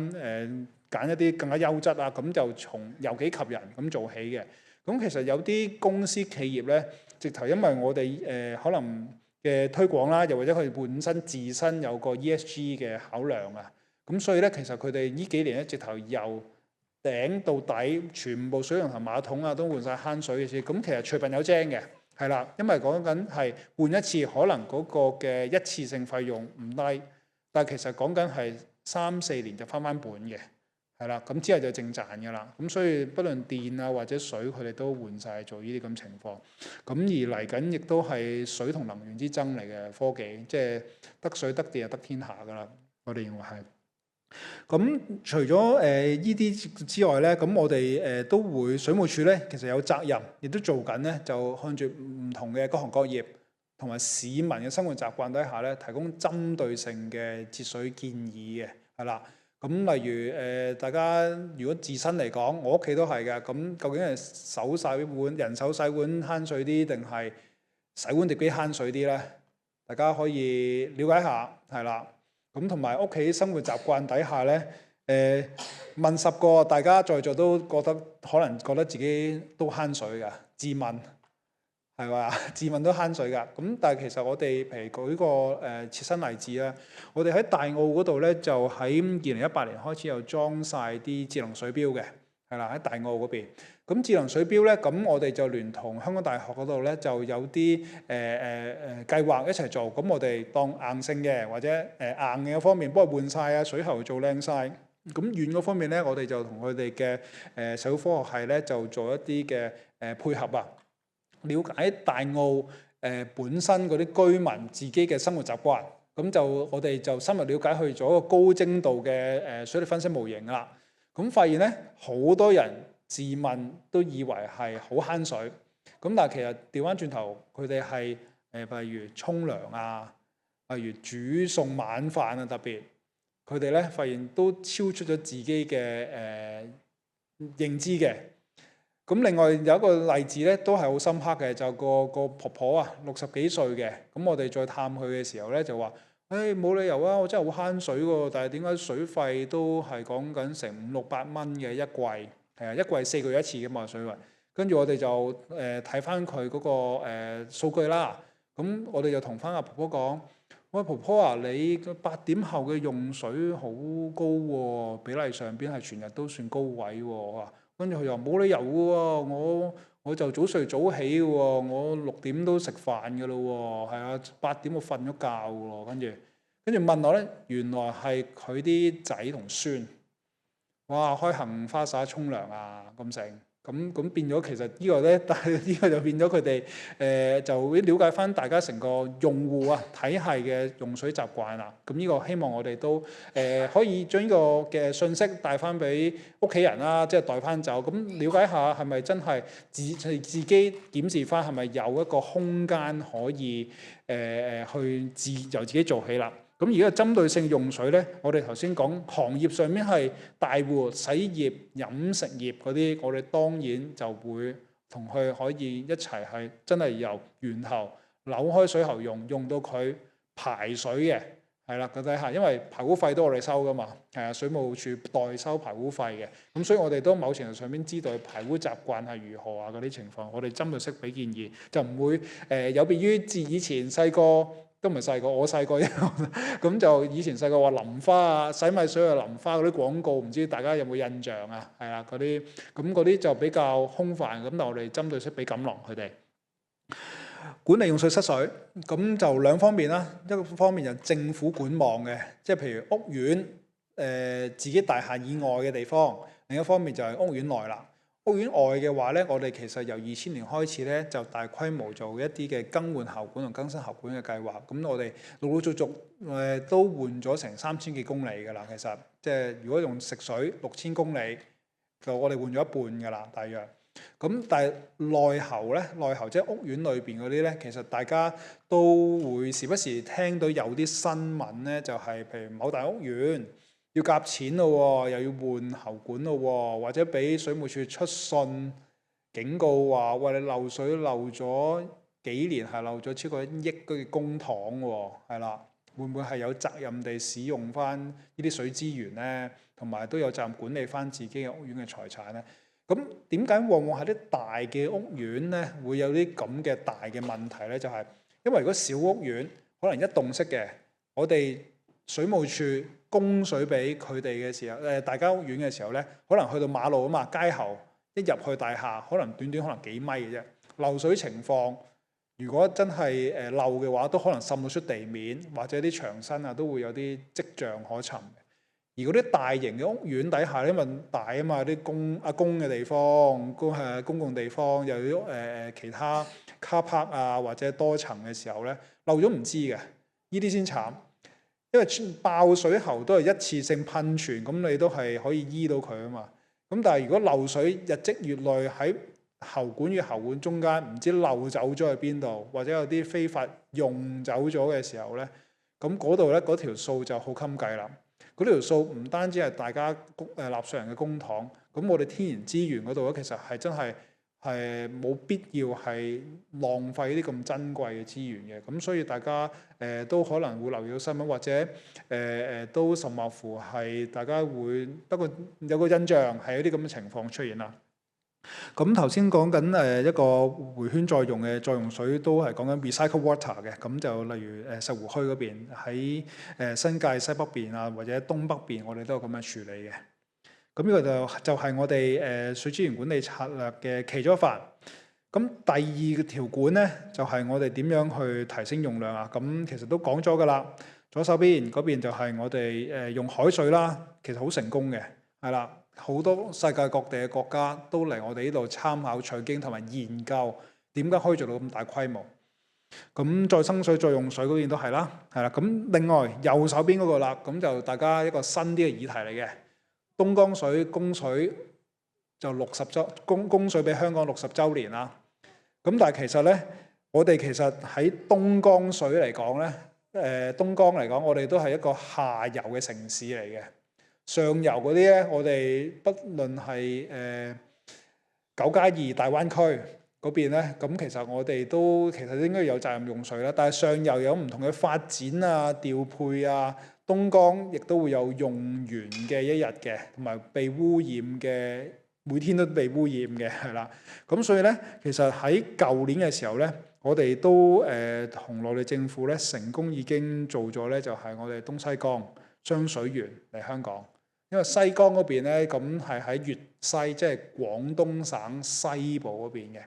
揀一啲更加優質啊，咁就從由己及人咁做起嘅。咁其實有啲公司企業咧，直頭因為我哋可能嘅推廣啦，又或者佢哋本身自身有個 ESG 嘅考量啊，咁所以咧，其實佢哋呢幾年咧，直頭由頂到底，全部水龍頭馬桶啊都換晒慳水嘅先。咁其實隨便有精嘅，係啦，因為講緊係換一次，可能嗰個嘅一次性費用唔低，但係其實講緊係3、4年就翻本嘅。係啦，咁之後就淨賺㗎啦。咁所以不論電啊或者水，佢哋都換晒做呢啲咁情況。咁而嚟緊亦都係水同能源之爭嚟嘅科技，即係得水得電就得天下㗎啦。我哋認為係。咁除咗依啲之外咧，咁我哋都會水務署咧，其實有責任，亦都做緊咧，就看住唔同嘅各行各業同埋市民嘅生活習慣底下咧，提供針對性嘅節水建議嘅，係啦。咁例如大家如果自身嚟講，我屋企都係嘅。咁究竟係手洗碗、人手洗碗慳水啲，定係洗碗碟機慳水啲咧？大家可以了解下，係啦。咁同埋屋企生活習慣底下咧，問10個，大家在座都可能覺得自己都慳水㗎，自問係嘛？自問都慳水㗎。咁但係其實我哋譬如舉個切身例子啦，我哋喺大澳嗰度咧，就喺2018年開始又裝晒啲智能水錶嘅，係啦，喺大澳嗰邊。咁智能水錶咧，咁我哋就聯同香港大學嗰度咧，就有啲計劃一齊做。咁我哋當硬性嘅或者硬嘅方面幫佢換晒啊，水喉做靚晒。咁軟嗰方面咧，我哋就同佢哋嘅社會科學系咧，就做一啲嘅配合啊，了解大澳本身嗰啲居民自己嘅生活習慣。咁就我哋就深入了解去做一個高精度嘅水力分析模型啦。咁發現咧，好多人自問都以為係好慳水，咁但係其實調翻轉頭，佢哋係例如沖涼啊，例如煮餸晚飯啊，特別佢哋咧發現都超出咗自己嘅認知嘅。咁另外有一個例子咧，都係好深刻嘅，就個婆婆啊，60幾歲嘅。咁我哋再探佢嘅時候咧，就話：冇理由啊，我真係好慳水喎，但係點解水費都係講緊成500-600蚊嘅一季？係啊，一季4個月一次嘅嘛水費。跟住我哋就睇翻佢嗰個數據啦。咁我哋就同翻阿婆婆講：喂，婆婆啊，你8點後嘅用水好高喎，比例上邊係全日都算高位喎。跟住佢又冇理由嘅喎，我就早睡早起嘅喎，我6點都食飯嘅咯喎，係啊，8點我瞓咗覺嘅喎。跟住問我咧，原來係佢啲仔同孫，哇，開杏花灑沖涼啊咁成，咁變咗其實呢個咧，但係呢個就變咗佢哋就會了解翻大家成個用戶啊體系嘅用水習慣啦。咁呢個希望我哋都可以將呢個嘅信息帶翻俾屋企人啦，即係帶翻走。咁了解下係咪真係自己檢視翻係咪有一個空間可以去由自己做起啦。咁而家針對性用水咧，我哋頭先講行業上面係大戶、洗業、飲食業嗰啲，我哋當然就會同佢可以一齊係真係由源頭扭開水喉用到佢排水嘅，係啦，咁睇下，因為排污費都我哋收噶嘛，係啊，水務署代收排污費嘅，咁所以我哋都某程度上邊知道排污習慣係如何啊嗰啲情況，我哋針對式俾建議，就唔會有別於自以前細個。都唔係細個，我細個咁就以前細個話淋花啊，洗米水啊淋花嗰啲廣告，唔知大家有冇印象啊？係啊，嗰啲就比較空泛，咁但我哋針對式俾錦囊佢哋管理用水失水，咁就兩方面啦。一個方面就政府管網嘅，即係譬如屋苑自己大廈以外嘅地方；另一方面就係屋苑內啦。屋苑外嘅話咧，我哋其實由2000年開始咧，就大規模做一啲嘅更換喉管同更新喉管嘅計劃。咁我哋陸陸續續都換咗成3000幾公里㗎啦。其實即係如果用食水6000公里，就我哋換咗一半㗎啦，大約。咁但係內喉咧，內喉即係屋苑裏邊嗰啲咧，其實大家都會時不時聽到有啲新聞咧，就係譬如某大屋苑要夾錢咯，又要換喉管咯，或者俾水務署出信警告話：喂，你漏水漏咗幾年，係漏咗超過1億嘅公帑喎，係啦，會唔會係有責任地使用翻呢啲水資源咧？同埋都有責任管理翻自己嘅屋苑嘅財產咧？咁點解往往係啲大嘅屋苑咧會有啲咁嘅大嘅問題咧？就係因為如果小屋苑可能一棟式嘅，我哋水務署供水俾佢哋嘅時候，大家屋苑嘅時候咧，可能去到馬路啊嘛，街喉一入去大廈，可能短可能幾米嘅啫。漏水情況，如果真係漏嘅話，都可能滲到出地面，或者啲牆身啊都會有啲跡象可尋。而嗰啲大型嘅屋苑底下，因為大啊嘛，啲公嘅地方，公共地方，又有其他卡 park 啊或者多層嘅時候咧，漏咗唔知嘅，呢啲先慘。因為爆水喉都係一次性噴泉，咁你都係可以醫到佢啊嘛。咁但係如果漏水日積月累喺喉管與喉管中間，唔知漏走咗去邊度，或者有啲非法用走咗嘅時候咧，咁嗰度咧嗰條數就好襟計啦。嗰條數唔單止係大家納稅人嘅公帑，咁我哋天然資源嗰度咧，其實係真係冇必要係浪費啲咁珍貴嘅資源嘅。咁所以大家都可能會留意到新聞，或者都甚或乎係大家會不過有個印象係有啲咁嘅情況出現啦。咁頭先講緊一個回圈再用嘅再用水，都係講緊 recycle water 嘅。咁就例如石湖墟嗰邊，喺新界西北邊啊，或者東北邊，我哋都有咁樣處理嘅。咁呢個就係我哋水資源管理策略嘅其中一環。咁第二條管咧，就係我哋點樣去提升用量啊？咁其實都講咗噶啦。左手邊嗰邊就係我哋用海水啦，其實好成功嘅，係啦。好多世界各地嘅國家都嚟我哋呢度參考取經同埋研究點解可以做到咁大規模。咁再生水再用水嗰邊都係啦，係啦。咁另外右手邊嗰個啦，咁就大家一個新啲嘅議題嚟嘅。東江水供水就供水俾香港60週年啦。咁但係其實咧，我哋其實喺東江水嚟講咧，東江嚟講，我哋都係一個下游嘅城市嚟嘅。上游嗰啲咧，我哋不論係9+2大灣區嗰邊咧，咁其實我哋都其實應該有責任用水啦。但係上游有唔同嘅發展啊、調配啊，東江亦都會有用完嘅一日嘅，同埋被污染嘅，每天都被污染嘅，係啦。咁所以咧，其實喺舊年嘅時候咧，我哋都同內地政府咧成功已經做咗咧，就係我哋東西江雙水源嚟香港。因為西江嗰邊咧，咁係喺粵西，即係廣東省西部嗰邊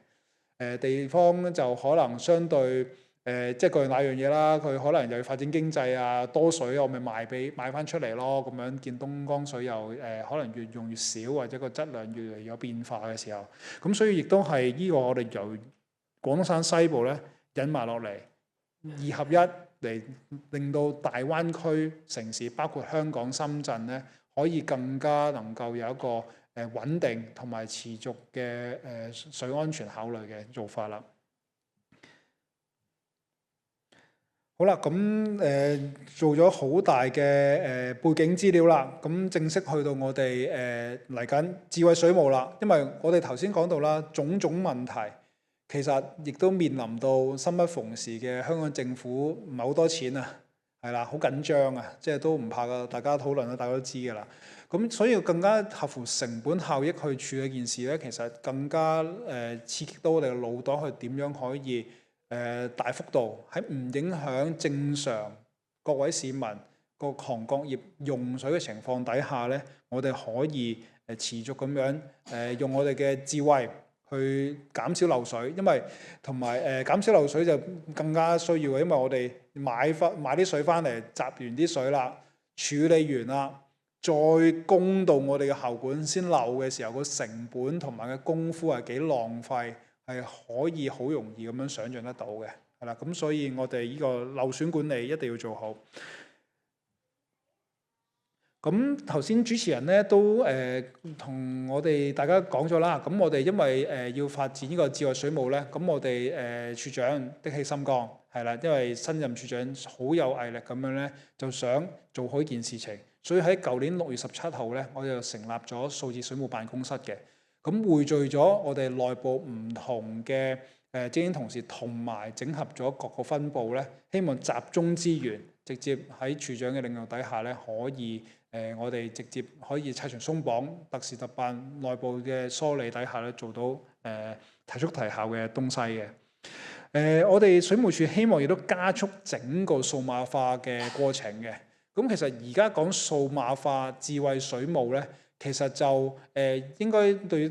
嘅地方，就可能相對即係各樣那樣嘢啦。佢可能又要發展經濟啊，多水我咪賣翻出嚟咯。咁樣見東江水又可能越用越少，或者個質量越嚟越有變化嘅時候，咁所以亦都係呢個我哋由廣東省西部咧引埋落嚟2合1嚟，令到大灣區城市包括香港、深圳咧，可以更加能夠有一個穩定同埋持續嘅水安全考慮嘅做法啦。好啦，咁做咗好大嘅背景資料啦，咁正式去到我哋嚟緊智慧水務啦。因為我哋頭先講到啦，種種問題其實亦都面臨到生不逢時嘅香港政府唔係好多錢啊。係啦，好緊張啊！即係都唔怕噶，大家討論啦，大家都知噶啦。咁所以更加合乎成本效益去處理件事咧，其實更加刺激到我哋嘅腦袋去點樣可以大幅度喺唔影響正常各位市民各行各業用水嘅情況底下咧，我哋可以持續咁樣用我哋嘅智慧去減少漏水，因為同埋減少漏水就更加需要嘅，因為我哋買啲水翻嚟，集完啲水啦，處理完啦，再供到我哋嘅喉管先漏嘅時候，個成本同埋嘅功夫係幾浪費，係可以好容易咁樣想像得到嘅，係啦。咁所以我哋呢個漏水管理一定要做好。咁頭先主持人咧都同我哋大家講咗啦。咁我哋因為要發展呢個智慧水務咧，咁我哋處長的起心肝係啦，因為新任處長好有毅力咁樣咧，就想做好呢件事情，所以喺舊年6月17號咧，我就成立咗數字水務辦公室嘅。咁匯聚咗我哋內部唔同嘅精英同事，同埋整合咗各個分部咧，希望集中資源，直接喺處長嘅領導底下咧，可以我哋直接可以拆牆鬆綁、特事特辦、內部嘅梳理底下咧，做到提速提效嘅東西嘅。我哋水務署希望亦都加速整個數碼化嘅過程嘅。咁其實而家講數碼化智慧水務咧，其實就應該對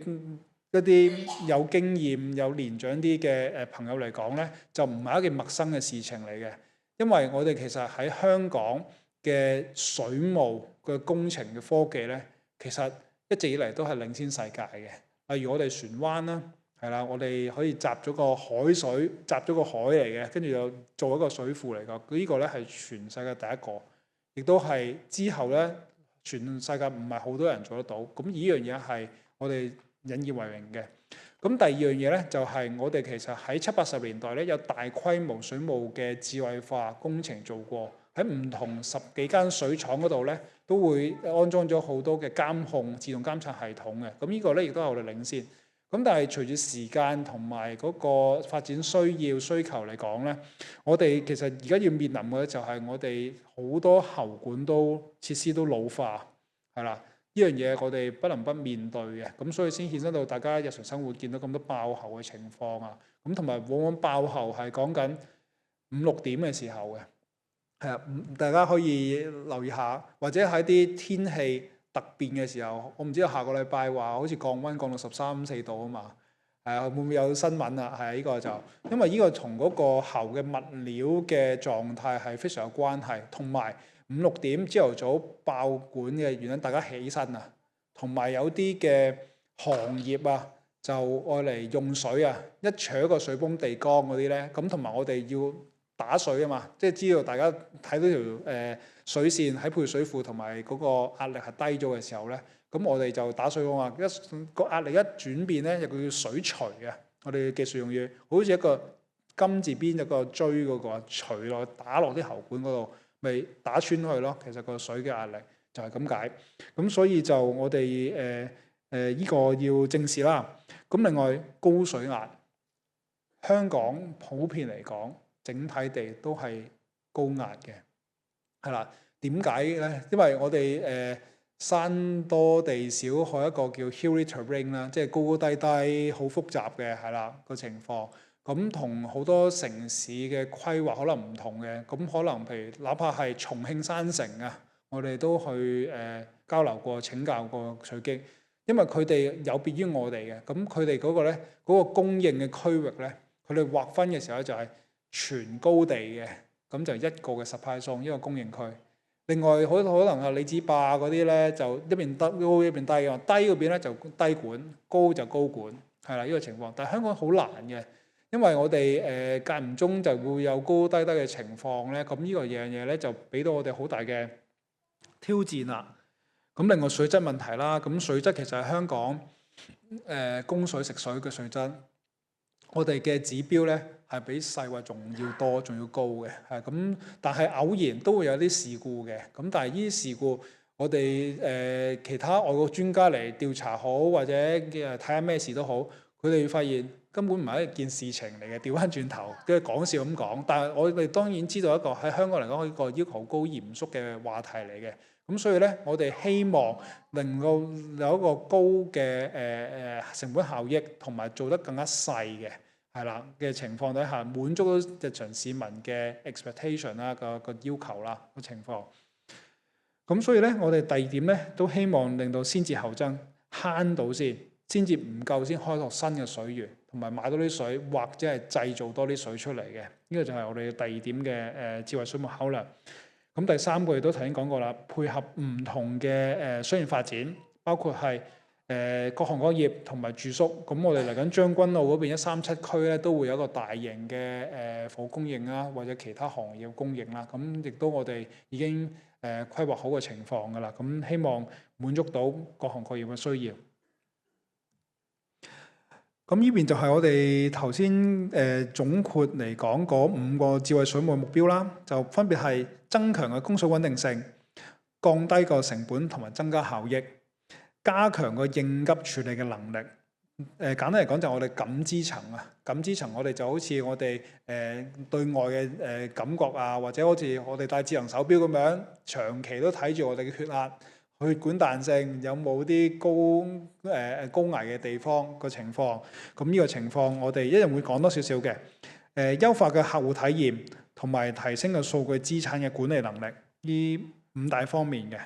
一啲有經驗、有年長啲嘅朋友嚟講咧，就唔係一件陌生嘅事情嚟嘅。因為我哋其實喺香港嘅水務嘅工程嘅科技咧，其實一直以嚟都係領先世界嘅。例如我哋船灣啦，係啦，我哋可以集咗個海水，集咗個海嚟嘅，跟住又做一個水庫嚟㗎。呢個咧係全世界第一個。亦都係之後咧全世界唔係好多人做得到。咁呢樣嘢係我哋引以為榮嘅。咁第二樣嘢咧就係我哋其實喺70、80年代咧有大規模水務嘅智慧化工程做過，喺唔同10幾間水廠嗰度咧都會安裝咗好多嘅監控自動監察系統嘅。咁呢個咧亦都係我哋領先。咁但係隨住時間同埋嗰個發展需求嚟講咧，我哋其實而家要面臨嘅就係我哋好多喉管設施都老化，係啦。呢樣嘢我哋不能不面對嘅，咁所以先衍生到大家日常生活見到咁多爆喉嘅情況啊，咁同埋往往爆喉係講緊5、6點嘅時候嘅，係啊，大家可以留意下，或者喺啲天氣突變嘅時候，我唔知道下個禮拜話好似降溫降到13、14度啊嘛，會唔會有新聞啊？係啊，呢個就因為呢個同嗰個喉嘅物料嘅狀態係非常有關係，同埋5、6點朝頭早爆管嘅原因，大家起身啊，同埋有啲嘅行業啊，就愛嚟用水啊，一搶個水泵地缸嗰啲咧，咁同埋我哋要打水啊嘛，即係知道大家睇到條水線喺配水庫同埋嗰個壓力係低咗嘅時候咧，咁我哋就打水啊嘛，個壓力一轉變咧，又叫水錘啊，我哋技術用語好似一個金字邊一個錐嗰個錘落打落啲喉管嗰度。咪打穿去咯，其實個水嘅壓力就係咁解，咁所以就我哋呢個要正視啦。咁另外高水壓，香港普遍嚟講，整體地都係高壓嘅，係啦。點解咧？因為我哋山多地少，係一個叫 hilly terrain 啦，即係高高低低，好複雜嘅係啦個情況。咁同好多城市嘅規劃可能唔同嘅，咁可能譬如哪怕係重慶山城啊，我哋都去交流過、請教過水經，因為佢哋有別於我哋嘅，咁佢哋嗰個咧嗰個供應嘅區域咧，佢哋劃分嘅時候就係全高地嘅，咁就一個嘅 supply zone，一個供應區。另外可能啊，李子壩嗰啲咧就一邊高一邊低嘅，低嗰邊咧就低管，高就高管，係啦呢個情況。但係香港好難嘅。因為我哋間唔中就會有高低嘅情況咧，咁呢個樣嘢咧就俾到我哋好大嘅挑戰啦。咁另外水質問題啦，咁水質其實係香港供水食水嘅水質，我哋嘅指標咧係比世衞仲要多、仲要高嘅，係咁。但係偶然都會有啲事故嘅，咁但係呢啲事故我哋其他外國專家嚟調查好，或者睇下咩事都好，佢哋發現根本唔係一件事情嚟嘅，調翻轉頭，跟住講笑咁講。但係我哋當然知道一個喺香港嚟講一個要求高、嚴肅嘅話題嚟嘅。咁所以咧，我哋希望能夠有一個高嘅成本效益，同埋做得更加細嘅係啦嘅情況底下，滿足到日常市民嘅 expectation 啦個要求啦個情況。咁所以咧，我哋第二點咧都希望令到先至後增，慳到先至唔夠先開拓新嘅水源，同埋買到啲水，或者係製造多啲水出嚟嘅。呢個就係我哋第二點嘅智慧水務考量。咁第三個亦都頭先講過啦，配合唔同嘅商業發展，包括係各行各業同埋住宿。咁我哋嚟緊將軍澳嗰邊137區咧，都會有一個大型嘅房屋供應啦，或者其他行業供應啦。咁亦都我哋已經規劃好嘅情況㗎啦。咁希望滿足到各行各業嘅需要。咁呢邊就係我哋頭先總括嚟講嗰5個智慧水務目標啦，就分別係增強嘅供水穩定性、降低個成本同埋增加效益、加強個應急處理嘅能力。簡單嚟講就係我哋感知層啊，感知層我哋就好似我哋對外嘅感覺啊，或者好似我哋戴智能手錶咁樣，長期都睇住我哋嘅血壓、血管彈性有冇啲高危嘅地方個情況。咁呢個情況我哋一樣會講多少少嘅。優化嘅客戶體驗同埋提升嘅數據資產嘅管理能力，呢5大方面嘅。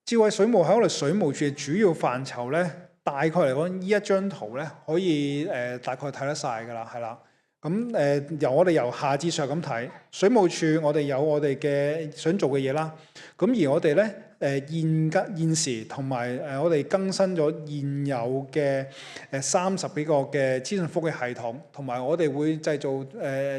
智慧水務喺我哋水務署嘅主要範疇咧，大概嚟講呢一張圖咧可以大概睇得晒㗎啦，係啦。咁由下至上咁睇，水務署我哋有我哋嘅想做嘅嘢啦。咁而我哋咧現時同埋我哋更新咗現有嘅30幾個嘅資訊科技系統，同埋我哋會製造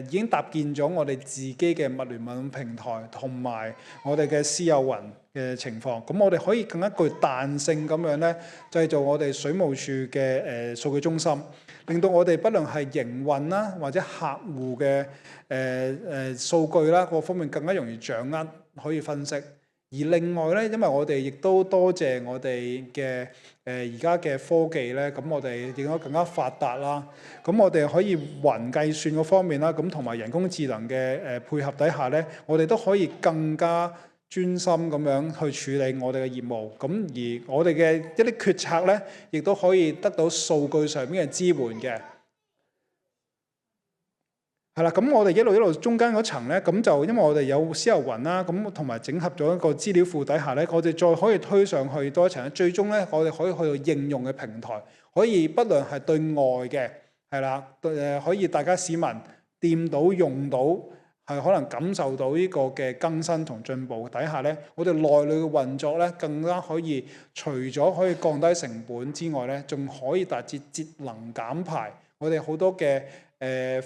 已經搭建咗我哋自己嘅物聯網平台，同埋我哋嘅私有雲嘅情況。咁我哋可以更加具彈性咁樣咧製造我哋水務署嘅數據中心。令到我哋不論係營運啦，或者客戶嘅數據啦，各方面更加容易掌握，可以分析。而另外咧，因為我哋亦都多謝我哋嘅而家嘅科技咧，咁我哋亦都更加發達啦。咁我哋可以雲計算嗰方面啦，咁同埋人工智能嘅配合底下咧，我哋都可以更加專心咁樣去處理我哋嘅業務，咁而我哋嘅一啲決策咧，亦都可以得到數據上面嘅支援嘅。係啦，咁我哋一路中間嗰層咧，咁就因為我哋有私有雲啦，咁同埋整合咗一個資料庫底下咧，我哋再可以推上去多一層，最終咧我哋可以去到應用嘅平台，可以不論係對外嘅，係啦，可以大家市民掂到用到。係可能感受到呢個嘅更新同進步底下咧，我哋內裏嘅運作咧更加可以除咗可以降低成本之外咧，仲可以達至節能減排。我哋好多嘅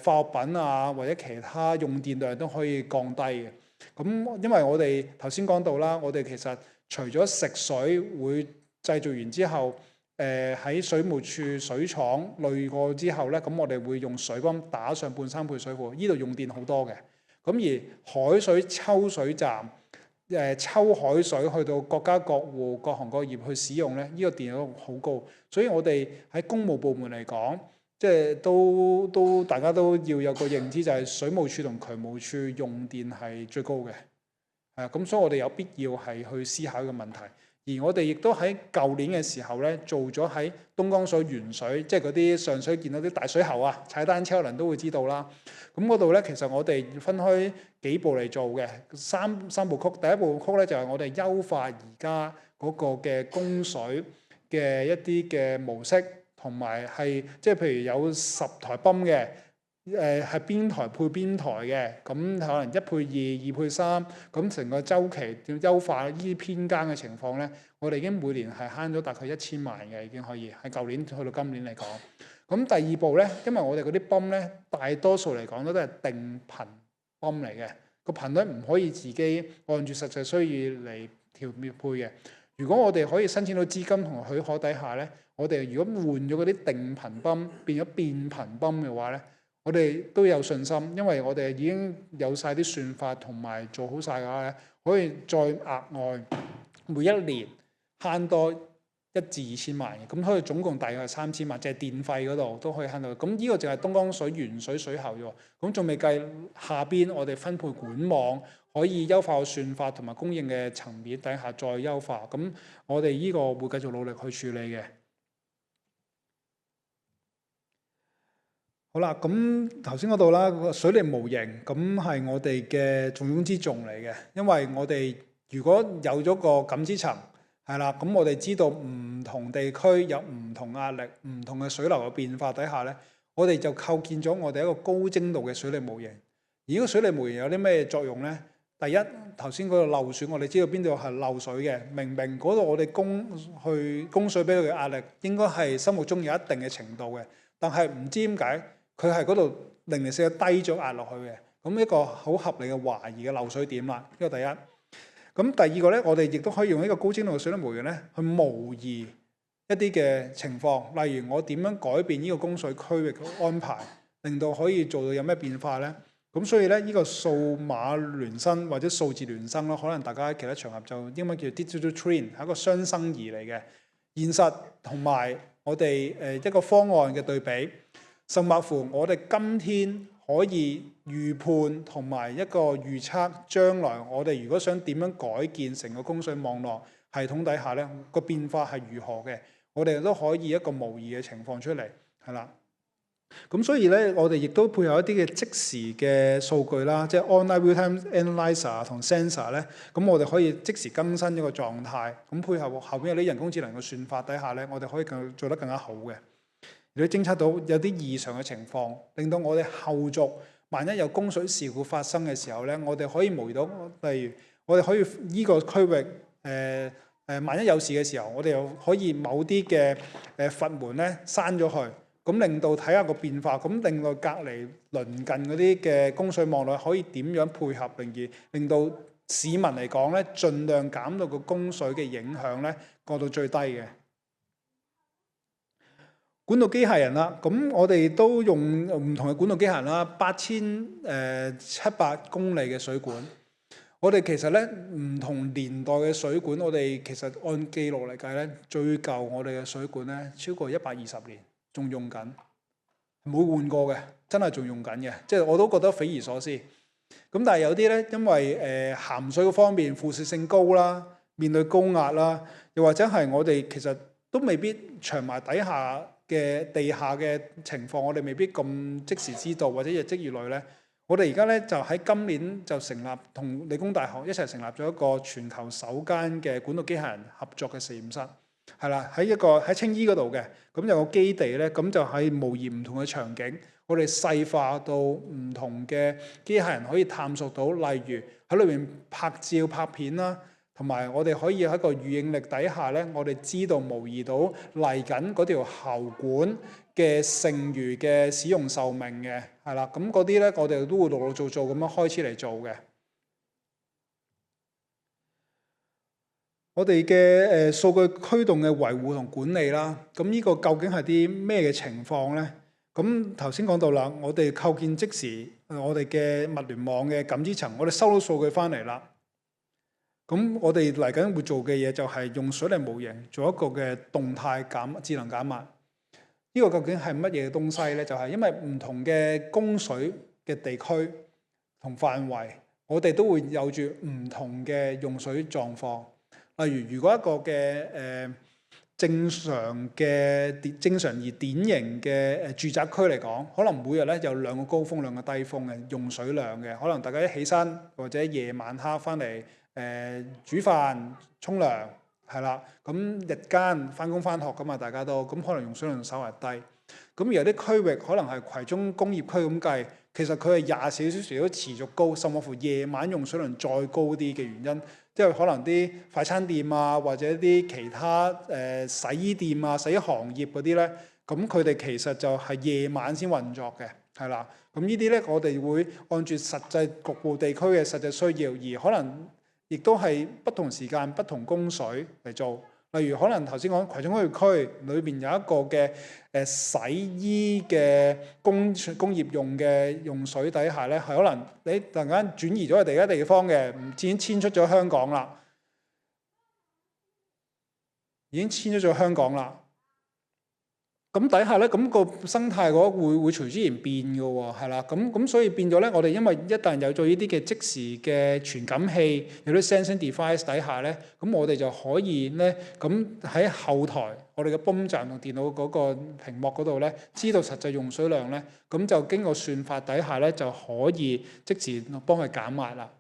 化學品啊，或者其他用電量都可以降低嘅。咁因為我哋頭先講到啦，我哋其實除咗食水會製造完之後，喺水務處水廠濾過之後咧，咁我哋會用水泵打上半3倍水庫，呢度用電好多嘅。咁而海水抽水站抽海水去到各家各戶各行各業去使用咧，呢個電量好高，所以我哋喺公務部門嚟講，即係都大家都要有個認知，就係水務署同渠務署用電係最高嘅。咁所以我哋有必要係去思考呢個問題。而我哋亦都喺舊年嘅時候咧，做咗喺東江水原水，即係嗰啲上水見到啲大水喉啊，踩單車可能都會知道啦。咁嗰度咧，其實我哋分開幾步嚟做嘅，三部曲。第一部曲咧就係我哋優化而家嗰個嘅供水嘅一啲嘅模式，同埋係即係譬如有10台泵嘅。係邊台配邊台嘅，咁可能1配2、2配3，咁成個週期要優化呢啲偏間嘅情況咧，我哋已經每年係慳咗大概1000萬嘅，已經可以喺舊年去到今年嚟講。咁第二步咧，因為我哋嗰啲泵咧，大多數嚟講都係定頻泵嚟嘅，個頻率唔可以自己按住實際需要嚟調配嘅。如果我哋可以申請到資金同許可底下咧，我哋如果換咗嗰啲定頻泵變咗變頻泵嘅話咧，我哋都有信心，因為我哋已經有晒啲算法同埋做好晒嘅話咧，可以再額外每一年慳多1至2000萬嘅，咁可以總共大約係3000萬，即係電費嗰度都可以慳到。咁呢個就係東江水原水水喉喎，咁仲未計下邊我哋分配管網可以優化算法同埋供應嘅層面底下再優化。咁我哋呢個會繼續努力去處理嘅。好啦，咁頭先嗰度啦，水力模型咁係我哋嘅重中之重嚟嘅，因為我哋如果有咗個感知層，係啦，咁我哋知道唔同地區有唔同壓力、唔同嘅水流嘅變化底下咧，我哋就構建咗我哋一個高精度嘅水力模型。而呢個水力模型有啲咩作用咧？第一，頭先嗰個漏水，我哋知道邊度係漏水嘅，明明嗰度我哋供水俾佢嘅壓力應該係心目中有一定嘅程度嘅，但係唔知點解，佢係嗰度0.4個低咗壓落去嘅，咁一個好合理嘅懷疑嘅漏水點啦。呢個第一。咁第二個咧，我哋亦都可以用呢個高精度嘅水力模型咧，去模擬一啲嘅情況，例如我點樣改變呢個供水區域嘅安排，令到可以做到有咩變化咧？咁所以咧，呢個數碼孿生或者數字孿生咯，可能大家喺其他場合就英文叫 digital twin， 係一個雙生兒嚟嘅。現實同埋我哋一個方案嘅對比。甚或乎，我哋今天可以預判同埋一個預測，將來我哋如果想點樣改建成個供水網絡系統底下咧，個變化係如何嘅，我哋都可以一個模擬嘅情況出嚟，係啦。咁所以咧，我哋亦都配合一啲嘅即時嘅數據啦，即係 online real-time analyzer 同 sensor 咧，咁我哋可以即時更新一個狀態，咁配合後邊有啲人工智能嘅算法底下咧，我哋可以做得更加好嘅。亦都偵測到有啲異常嘅情況，令到我哋後續萬一有供水事故發生嘅時候咧，我哋可以模擬到，例如我哋可以依個區域萬一有事嘅時候，我哋又可以某啲嘅閥門咧閂咗佢，咁令到睇下個變化，咁令到隔離鄰近嗰啲嘅供水網絡可以點樣配合，令到市民嚟講咧，盡量減到個供水嘅影響咧降到最低嘅。管道機械人啦，咁我哋都用唔同嘅管道機械人啦，8700公里嘅水管。我哋其實咧唔同年代嘅水管，我哋其實按記錄嚟計咧，最舊我哋嘅水管咧超過120年，仲用緊，冇換過嘅，真係仲用緊嘅，即係我都覺得匪夷所思。咁但係有啲咧，因為鹹水嗰方面腐蝕性高啦，面對高壓啦，又或者係我哋其實都未必長埋底下嘅地下嘅情況，我哋未必咁即時知道，或者日積月累咧。我哋而家咧就喺今年就成立同理工大學一齊成立咗一個全球首間嘅管道機械人合作嘅實驗室，係啦，喺青衣嗰度嘅，咁有個基地咧，咁就係模擬唔同嘅場景，我哋細化到唔同嘅機械人可以探索到，例如喺裏面拍照拍片啦。同埋我哋可以喺個預應力底下咧，我哋知道模擬到嚟緊嗰條喉管嘅剩餘嘅使用壽命嘅，係啦，咁嗰啲咧我哋都會陸陸續續咁樣開始嚟做嘅。我哋嘅數據驅動嘅維護同管理啦，咁呢個究竟係啲咩嘅情況咧？咁頭先講到啦，我哋構建即時我哋嘅物聯網嘅感知層，我哋收到數據翻嚟啦。咁我哋嚟緊會做嘅嘢就係用水力模型做一個嘅動態智能減壓。呢個究竟係乜嘢東西呢？就係因為唔同嘅供水嘅地區同範圍，我哋都會有住唔同嘅用水狀況。例如果一個嘅正常而典型嘅住宅區嚟講，可能每日咧有2個高峰2個低峰嘅用水量嘅。可能大家一起身或者夜晚黑翻嚟。煮飯、沖涼係啦，咁日間翻工翻學㗎嘛，大家都咁可能用水量稍為低。咁而有啲區域可能係葵涌工業區咁計，其實佢係24小時都持續高，甚至乎夜晚用水量再高啲嘅原因，即係可能啲快餐店啊，或者啲其他洗衣店啊、洗衣行業嗰啲咧，咁佢哋其實就係夜晚先運作嘅，係啦。咁呢啲咧，我哋會按住實際局部地區嘅實際需要，而可能亦都係不同時間不同供水嚟做，例如可能頭先講葵涌工業區裏邊有一個嘅洗衣嘅工業用嘅用水底下咧，係可能你突然間轉移咗去第一地方嘅，已經遷出咗香港啦，咁底下咧，咁個生態嗰會隨之而變嘅喎，係啦，咁所以變咗咧，我哋因為一旦有咗呢啲嘅即時嘅傳感器，有啲 sensing device 底下咧，咁我哋就可以咧，咁喺後台我哋嘅泵站同電腦嗰個屏幕嗰度咧，知道實際用水量咧，咁就經過算法底下咧，就可以即時幫佢減壓啦。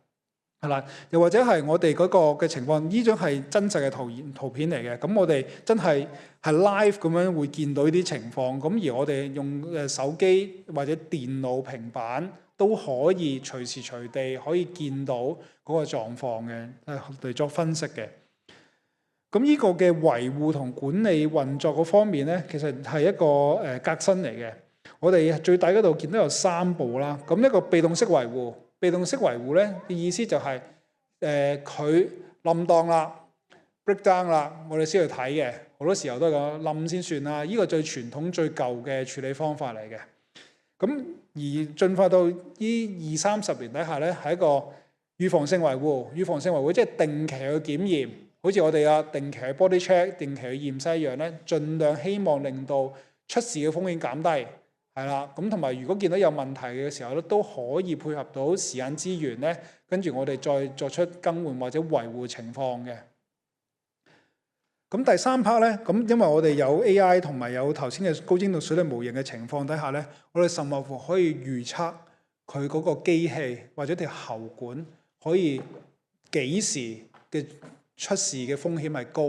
係啦，又或者係我哋嗰個嘅情況，呢張係真實嘅圖片嚟嘅。咁我哋真係 live 咁樣會見到呢啲情況。咁而我哋用手機或者電腦、平板都可以隨時隨地可以見到嗰個狀況嘅，嚟作分析嘅。咁呢個嘅維護同管理運作嗰方面咧，其實係一個革新嚟嘅。我哋最底嗰度見到有3步啦。咁一個被動式維護。被動式維護咧嘅意思就係佢冧檔啦、break down 啦，我哋先去睇嘅。好多時候都係講冧先算啦。呢個最傳統最舊嘅處理方法嚟嘅。咁而進化到呢20-30年底下咧，係一個預防性維護。預防性維護即係定期去檢驗，好似我哋定期去 body check、定期去驗屍一樣咧，盡量希望令到出事嘅風險減低。係啦，咁同埋如果見到有問題嘅時候咧，都可以配合到時間資源咧，跟住我哋再作出更換或者維護情況嘅。咁第3 part 咧，咁因為我哋有 AI 同埋有頭先嘅高精度水力模型嘅情況底下咧，我哋甚至乎可以預測佢嗰個機器或者條喉管可以幾時嘅出事嘅風險係高，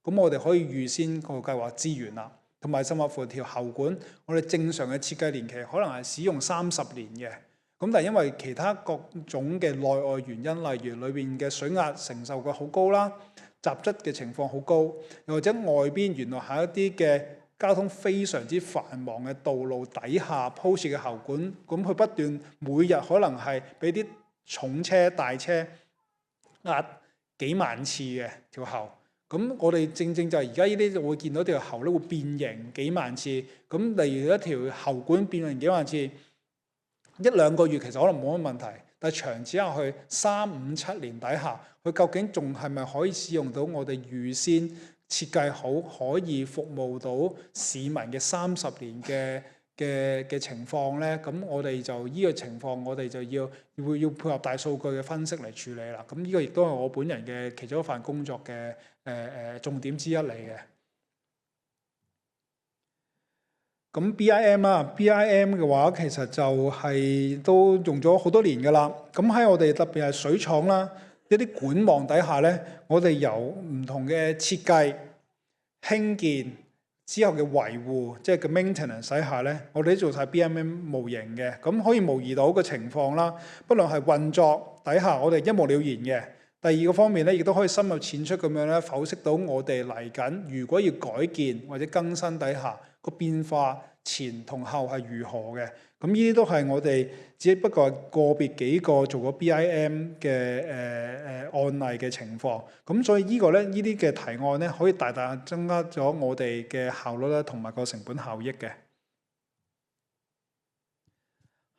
咁我哋可以預先個計劃資源啦。同埋甚至乎條喉管，我哋正常嘅設計年期可能係使用30年嘅。咁但係因為其他各種嘅內外原因，例如裏邊嘅水壓承受嘅好高啦，雜質嘅情況好高，又或者外邊原來喺一啲嘅交通非常之繁忙嘅道路底下鋪設嘅喉管，咁佢不斷每日可能係俾啲重車大車壓幾萬次嘅條喉。咁我哋正正就係而家呢啲就會見到條喉咧會變形幾萬次。咁例如一條喉管變形幾萬次，1-2個月其實可能冇乜問題，但係長此下去3、5、7年底下，佢究竟仲係咪可以使用到我哋預先設計好可以服務到市民嘅30年嘅情況咧？咁我哋就呢個情況，我哋就要配合大數據嘅分析嚟處理啦。咁呢個亦都係我本人嘅其中一份工作嘅重點之一嚟嘅。咁 BIM 啦，BIM 嘅話其實就係都用咗好多年㗎啦。咁喺我哋特別係水廠啦，一啲管網底下咧，我哋由唔同嘅設計、興建之後嘅維護，即係嘅 maintenance 底下咧，我哋都做晒 BIM 模型嘅，咁可以模擬到個情況啦。不論係運作底下，我哋一目了然嘅。第二個方面咧，亦都可以深入淺出咁樣咧，剖析到我哋嚟緊如果要改建或者更新底下個變化前同後係如何嘅。咁呢啲都係我哋只不過係個別幾個做過 BIM 嘅案例嘅情況。咁所以呢個咧，呢啲嘅提案咧，可以大大增加咗我哋嘅效率啦，同埋個成本效益嘅。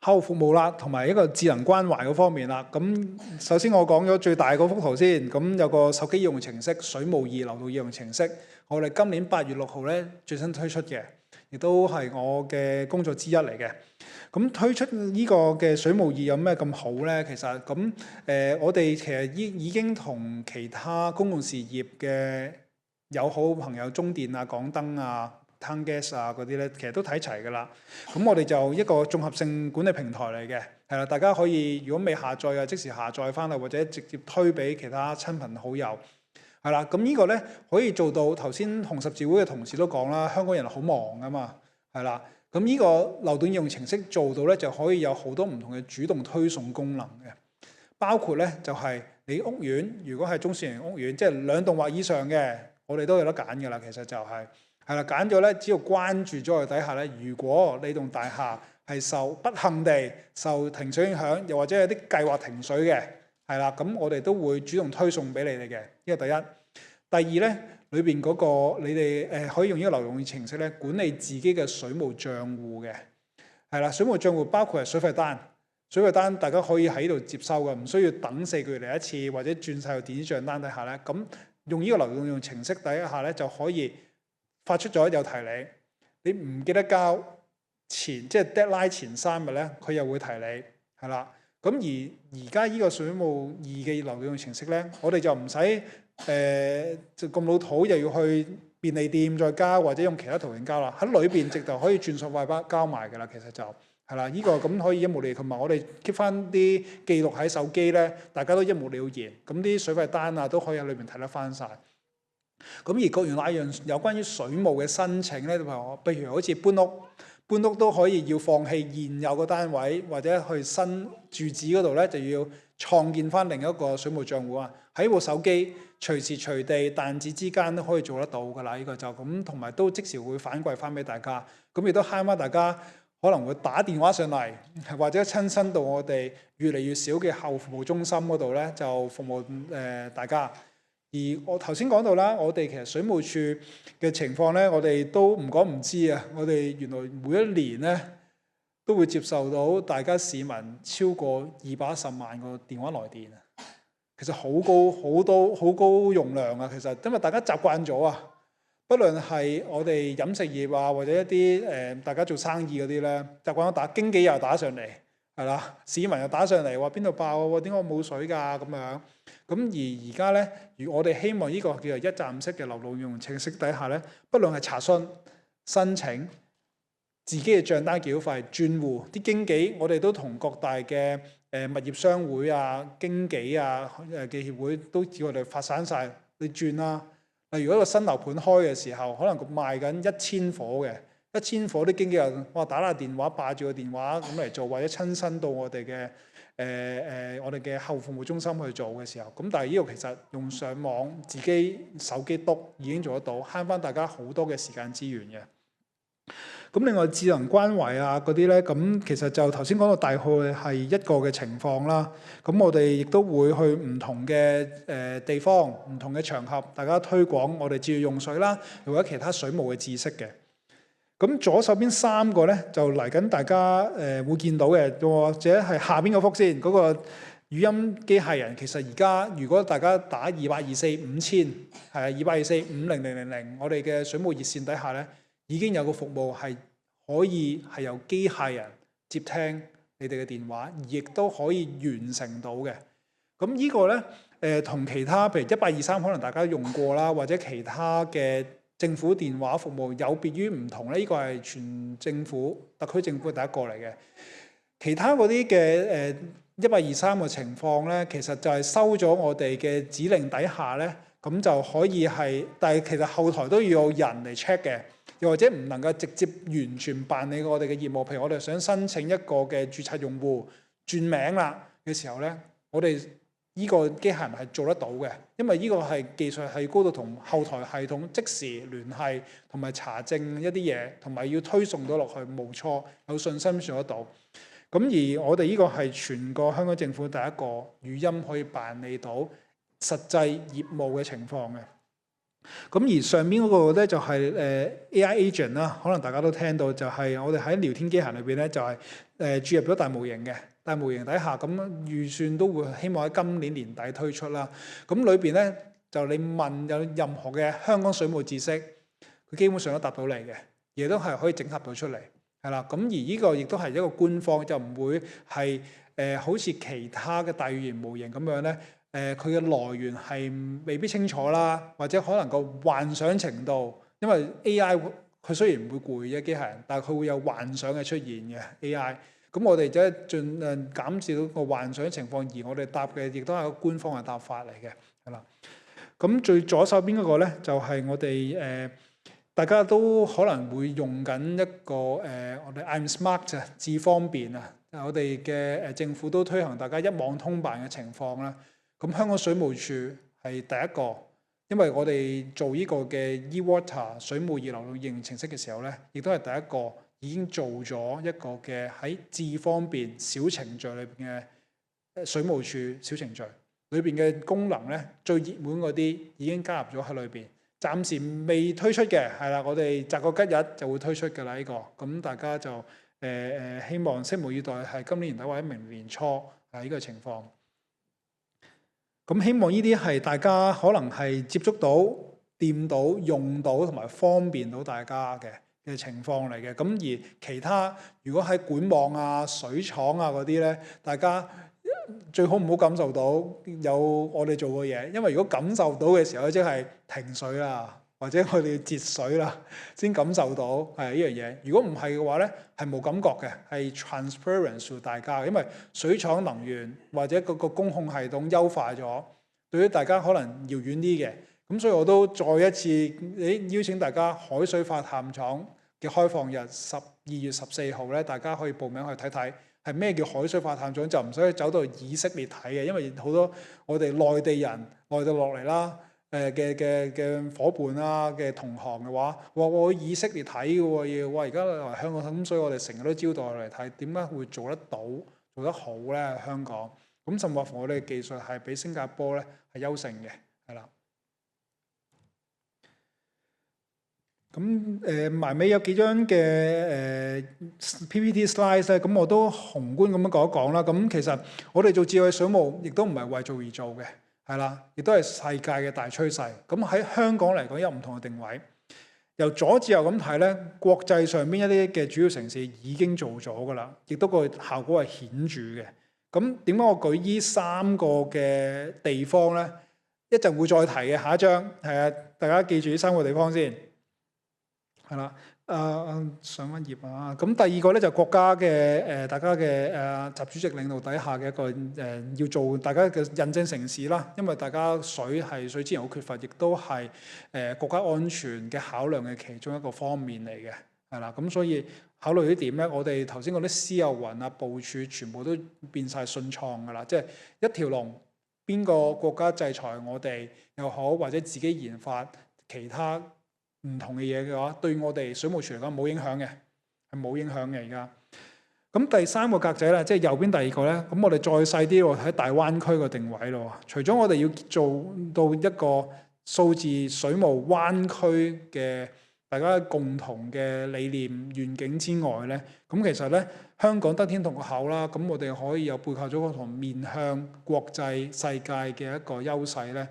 客戶服務啦，同埋一個智能關懷嗰方面啦。咁首先我講咗最大嗰幅圖先。咁有個手機應用程式水務2流動應用程式，我哋今年8月6號咧最新推出嘅，亦都係我嘅工作之一嚟嘅。咁推出呢個嘅水務2有咩咁好咧？其實咁我哋其實已經同其他公共事業嘅友好朋友中電啊、港燈啊、Town Gas 啊嗰啲咧，其實都睇齊㗎啦。咁我哋就一個綜合性管理平台嚟嘅，係啦，大家可以如果未下載啊，即時下載翻嚟，或者直接推俾其他親朋好友，係啦。咁呢個咧可以做到頭先紅十字會嘅同事都講啦，香港人好忙㗎嘛，係啦。咁呢個流動應用程式做到咧，就可以有好多唔同嘅主動推送功能嘅，包括咧就係你屋苑如果係中小型屋苑，即係2棟或以上嘅，我哋都有得揀㗎啦。其實就係啦，揀咗咧，只要關注咗佢底下咧，如果你棟大廈係不幸地受停水影響，又或者有啲計劃停水嘅，係啦，咁我哋都會主動推送俾你哋嘅。呢個第一。第二咧，裏邊嗰個你哋可以用呢個流動程式咧管理自己嘅水務帳戶嘅，係啦，水務帳戶包括係水費單，水費單大家可以喺度接收嘅，唔需要等4個月嚟一次，或者轉晒去電子帳單底下咧，咁用呢個流動應用程式底下咧就可以發出咗有提你唔記得交前，即係 deadline 前3日咧，佢又會提你，係啦。咁而家呢個水務2嘅流動應用程式咧，我哋就唔使就咁老土，又要去便利店再交，或者用其他途徑交啦。喺裏邊直頭可以轉數快交埋㗎啦。其實就係啦，呢個咁可以一目了然，同埋我哋 keep 翻啲記錄喺手機咧，大家都一目了然。咁啲水費單啊都可以喺裏邊睇得翻晒。咁而各樣那樣有關於水務嘅申請咧，譬如好似搬屋都可以要放棄現有嘅單位，或者去新住址嗰度咧就要創建翻另一個水務帳戶啊。喺部手機隨時隨地彈指之間都可以做得到㗎啦。呢個就咁，同埋都即時會反饋翻俾大家。咁亦都慳翻大家可能會打電話上嚟，或者親身到我哋越嚟越少嘅客戶服務中心嗰度咧，就服務大家。而我頭先講到啦，我哋其實水務署嘅情況咧，我哋都唔講唔知啊。我哋原來每一年咧都會接受到大家市民超過210萬個電話來電啊。其實好高容量啊。其實因為大家習慣咗啊，不論係我哋飲食業啊，或者一啲大家做生意嗰啲咧，習慣咗打經紀又打上嚟，係啦，市民又打上嚟話邊度爆啊？點解我冇水㗎咁樣？咁而家咧，如我哋希望呢個叫做一站式嘅流動應用程式底下咧，不論係查詢、申請、自己嘅帳單繳費、轉戶啲經紀，我哋都同各大嘅物業商會啊、經紀啊嘅協會都叫我哋發散晒，你轉啦。如果一個新樓盤開嘅時候，可能佢賣緊1000伙嘅，1000伙啲經紀人哇打下電話霸住個電話咁嚟做，或者親身到我哋嘅我哋嘅客戶服務中心去做嘅時候，咁但係呢個其實用上網自己手機篤已經做得到，慳翻大家好多嘅時間資源嘅。咁另外智能關懷啊嗰啲咧，咁其實就頭先講到大概係一個嘅情況啦。咁我哋亦都會去唔同嘅地方、唔同嘅場合，大家推廣我哋節約用水啦，又或者其他水務嘅知識嘅。咁左手邊3個咧就嚟緊，大家會見到嘅，或者係下邊嗰幅先嗰個語音機械人。其實而家如果大家打28245000係28245000，我哋嘅水務熱線底下咧，已經有個服務係可以係由機械人接聽你哋嘅電話，亦都可以完成到嘅。咁呢個咧同其他譬如1823可能大家用過啦，或者其他嘅政府電話服務有別於唔同咧。呢個係全政府特區政府第一個嚟嘅。其他嗰啲嘅1823嘅情況咧，其實就係收咗我哋嘅指令底下咧，咁就可以係，但係其實後台都要有人嚟 check 嘅。又或者唔能夠直接完全辦理我哋嘅業務，譬如我哋想申請一個嘅註冊用戶轉名啦嘅時候咧，我哋呢個機械人係做得到嘅，因為呢個係技術係高到同後台系統即時聯繫同埋查證一啲嘢，同埋要推送到落去，冇錯，有信心做得到。咁而我哋呢個係全個香港政府第一個語音可以辦理到實際業務嘅情況嘅。咁而上邊嗰個咧就係AI agent 啦，可能大家都聽到，就係我哋喺聊天機械裏邊咧就係注入咗大模型嘅，大模型底下咁預算都會希望喺今年年底推出啦。咁裏邊咧就你問有任何嘅香港水務知識，佢基本上都答到你嘅，亦都係可以整合到出嚟，係啦。咁而呢個亦都係一個官方，就唔會係好似其他嘅大語言模型咁樣咧。佢嘅來源係未必清楚啦，或者可能個幻想程度，因為 AI 佢雖然唔會攰嘅機械人，但係佢會有幻想嘅出現嘅 AI。咁我哋就盡量減少個幻想情況，而我哋答嘅亦都係個官方嘅答法嚟嘅，係啦。咁最左手邊嗰個咧，就係我哋大家都可能會用緊一個我哋 I'm Smart 啊，智方便啊，我哋嘅政府都推行大家一網通辦嘅情況啦。咁香港水務署係第一個，因為我哋做呢個嘅 eWater 水務熱流動應用程式嘅時候咧，亦都係第一個已經做咗一個嘅喺智方便小程序裏邊嘅水務署小程序裏邊嘅功能咧，最熱門嗰啲已經加入咗喺裏邊，暫時未推出嘅，係啦，我哋擇個吉日就會推出㗎啦呢個，咁大家就希望拭目以待，係今年年底或者明年年初呢個情況。咁希望呢啲係大家可能係接觸到、掂到、用到同埋方便到大家嘅情況嚟嘅。咁而其他如果喺管網啊、水廠啊嗰啲咧，大家最好唔好感受到有我哋做過嘢，因為如果感受到嘅時候，即係停水啦，或者我哋要節水啦，先感受到係呢樣嘢。如果唔係嘅話咧，係冇感覺嘅，係 transparent to 大家。因為水廠能源或者嗰個供控系統優化咗，對於大家可能遙遠啲嘅。咁所以我都再一次邀請大家海水化淡廠嘅開放日12月14號咧，大家可以報名去睇睇係咩叫海水化淡廠，就唔使走到以色列睇嘅，因為好多我哋內地人內地落嚟啦。嘅伙伴啦嘅同行嘅話，我以色列睇嘅喎，要而家嚟香港，咁所以我哋成日都招待嚟睇，點解會做得到、做得好咧？香港咁甚至乎我哋嘅技術係比新加坡咧係優勝嘅，係啦。咁埋尾有幾張嘅PPT slide 咧，咁我都宏觀咁樣講一講啦。咁其實我哋做智慧水務，亦都唔係為做而做嘅。係啦，亦都係世界嘅大趨勢。咁喺香港嚟講有唔同嘅定位。由左至右咁睇咧，國際上邊一啲嘅主要城市已經做咗㗎啦，亦都個效果係顯著嘅。咁點解我舉呢3個嘅地方咧？一陣會再提嘅，下一張係啊，大家記住呢3個地方先。係啦。上一頁啊，咁第二個咧就國家嘅大家嘅習主席領導底下嘅一個要做大家嘅印證城市啦，因為大家水資源好缺乏，亦都係國家安全嘅考量嘅其中一個方面嚟嘅，係啦。咁所以考慮呢點咧，我哋頭先嗰啲私有雲啊部署全部都變晒順暢㗎啦，即係一條龍，邊個國家制裁我哋又好，或者自己研發其他唔同嘅嘢嘅話，對我哋水務署嚟講冇影響嘅，係冇影響嘅而家。咁第三個格仔咧，即係右邊第二個咧，咁我哋再細啲喎，喺大灣區個定位咯。除咗我哋要做到一個數字水務灣區嘅大家共同嘅理念願景之外咧，咁其實咧香港得天獨厚啦，咁我哋可以有背靠咗個同面向國際世界嘅一個優勢咧。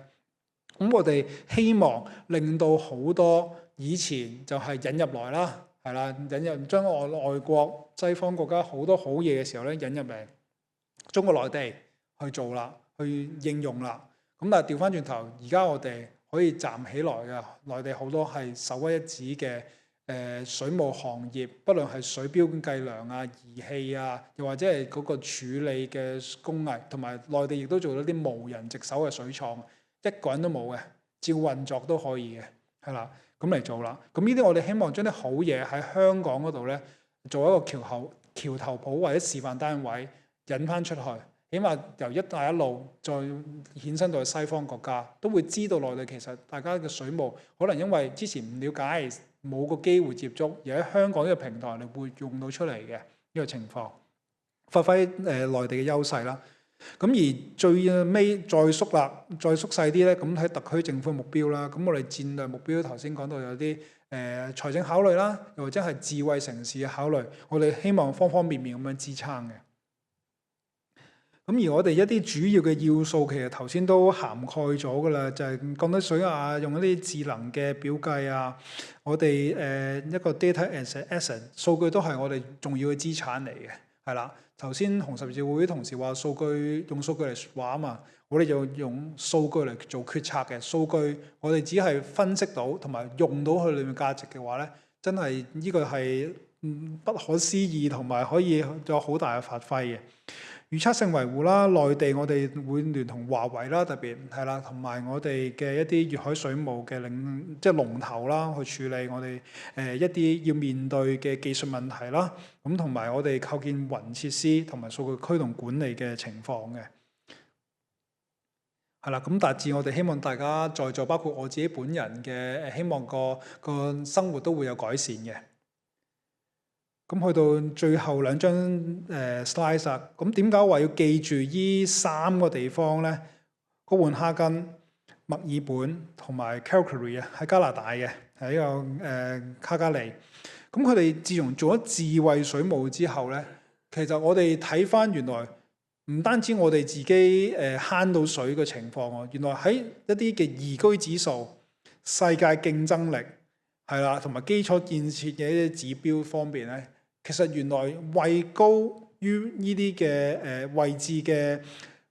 咁我哋希望令到好多以前就係引入來啦，係啦，引入將外國西方國家好多好嘢嘅時候咧，引入嚟中國內地去做啦，去應用啦。咁但係調翻轉頭，而家我哋可以站起來嘅，內地好多係首屈一指嘅水務行業，不論係水標計量啊、儀器啊，又或者係嗰個處理嘅工藝，同埋內地亦都做到啲無人值守嘅水廠，一個人都冇嘅，照運作都可以嘅，係啦。咁嚟做啦，咁呢啲我哋希望將啲好嘢喺香港嗰度咧，做一個橋頭堡或者示範單位引翻出去，起碼由一帶一路再衍生到西方國家，都會知道內地其實大家嘅水務可能因為之前唔了解，冇個機會接觸，而喺香港呢個平台你會用到出嚟嘅呢個情況，發揮內地嘅優勢啦。咁而最尾再縮細啲咧，咁喺特區政府目標啦，咁我哋戰略目標頭先講到有啲財政考慮啦，又或者係智慧城市嘅考慮，我哋希望方方面面咁樣支撐嘅。咁而我哋一啲主要嘅要素其實頭先都涵蓋咗噶啦，就係降低水壓，用一啲智能嘅表計啊，我哋一個 data as asset 數據都係我哋重要嘅資產嚟嘅，係啦。頭先紅十字會同時話用數據嚟話啊嘛，我哋就用數據嚟做決策嘅。數據我哋只係分析到同埋用到佢裏面價值嘅話咧，真係呢個係不可思議，同埋可以有好大嘅發揮嘅。預測性維護啦，內地我哋會聯同華為啦，特別係啦，同埋我哋嘅一啲粵海水務嘅即係龍頭啦，去處理我哋一啲要面對嘅技術問題啦。咁同埋我哋構建雲設施同埋數據驅動管理嘅情況嘅，係啦。咁達至我哋希望大家在座，包括我自己本人嘅希望個生活都會有改善嘅。咁去到最後兩張slide 啊，咁點解話要記住呢3個地方咧？哥本哈根、墨爾本同埋 Calgary 啊，喺加拿大嘅，係呢個卡加利。咁佢哋自從做咗智慧水務之後咧，其實我哋睇翻原來唔單止我哋自己慳到水嘅情況喎，原來喺一啲嘅宜居指數、世界競爭力係啦，同埋基礎建設嘅一啲指標方面咧，其實原來位高於呢啲嘅位置嘅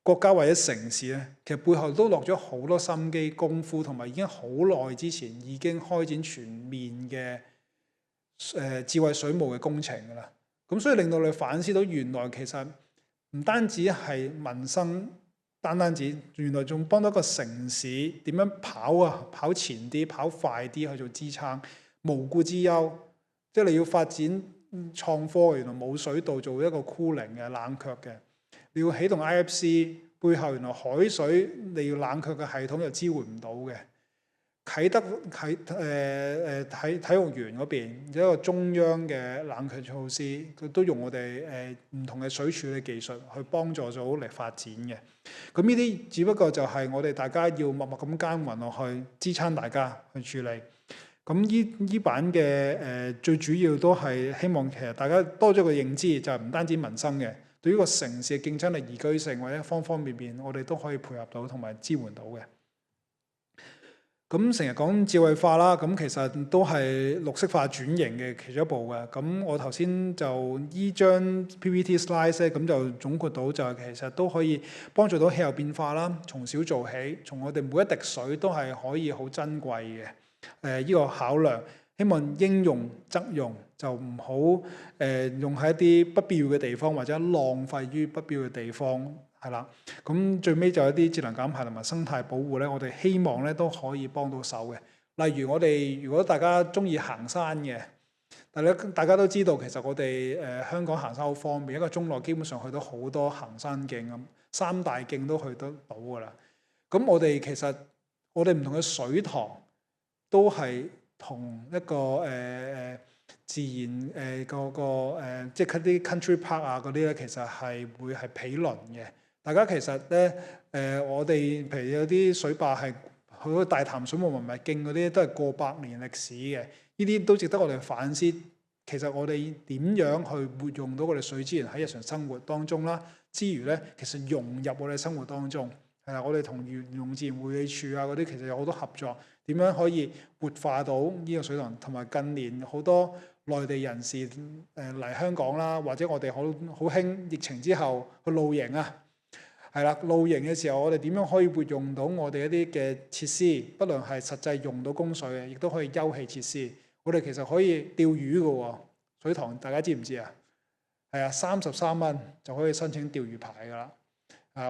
國家或者城市咧，其實背後都落咗好多心機功夫，同埋已經好耐之前已經開展全面嘅智慧水務嘅工程㗎啦。咁所以令到你反思到原來其實唔單止係民生，單止原來仲幫到一個城市點樣跑前啲、跑快啲去做支撐，無故之憂，即係你要發展創科，原來冇水道做一個 cooling 嘅冷卻嘅，你要起動 IFC 背後原來海水你要冷卻嘅系統又支援唔到嘅。啟德體育園嗰邊有一個中央嘅冷卻措施，佢都用我哋唔同嘅水處理技術去幫助咗嚟發展嘅。咁呢啲只不過就係我哋大家要默默咁耕耘落去，支撐大家去處理。咁呢版嘅最主要都係希望其實大家多咗個認知，就係唔單止民生嘅，對於個城市嘅競爭力、宜居性或者方方面面，我哋都可以配合到同埋支援到嘅。咁成日講智慧化啦，咁其實都係綠色化轉型嘅其中一步嘅。咁我頭先就依張 PPT slide 咧，咁就總括到就係其實都可以幫助到氣候變化啦，從小做起，從我哋每一滴水都係可以好珍貴嘅。呢個考量希望應用則用，就唔好用喺一啲不必要嘅地方，或者浪費於不必要嘅地方，係啦。咁最尾就有一啲節能減排同埋生態保護咧，我哋希望咧都可以幫到手嘅。例如如果大家中意行山嘅，大家都知道其實我哋香港行山好方便，一個鐘內基本上去到好多行山徑咁，3大徑都去得到㗎啦。咁我哋其實我哋唔同嘅水塘都係同一個自然即係啲 country park 啊嗰啲咧，其實係會係毗鄰嘅。大家其實咧我哋譬如有啲水壩係好多大潭水務文物徑嗰啲，都係過百年歷史嘅。呢啲都值得我哋反思。其實我哋點樣去活用到我哋水資源喺日常生活當中啦，之餘咧，其實融入我哋生活當中。係啦，我哋同漁農自然護理署啊嗰啲其實有好多合作，點樣可以活化到呢個水塘？同埋近年好多內地人士嚟香港啦，或者我哋好興疫情之後去露營啊。係啦，露營嘅時候，我哋點樣可以活用到我哋一啲嘅設施？不論係實際用到供水嘅，亦都可以休憩設施。我哋其實可以釣魚嘅喎，水塘大家知唔知啊？係啊，33蚊就可以申請釣魚牌㗎啦。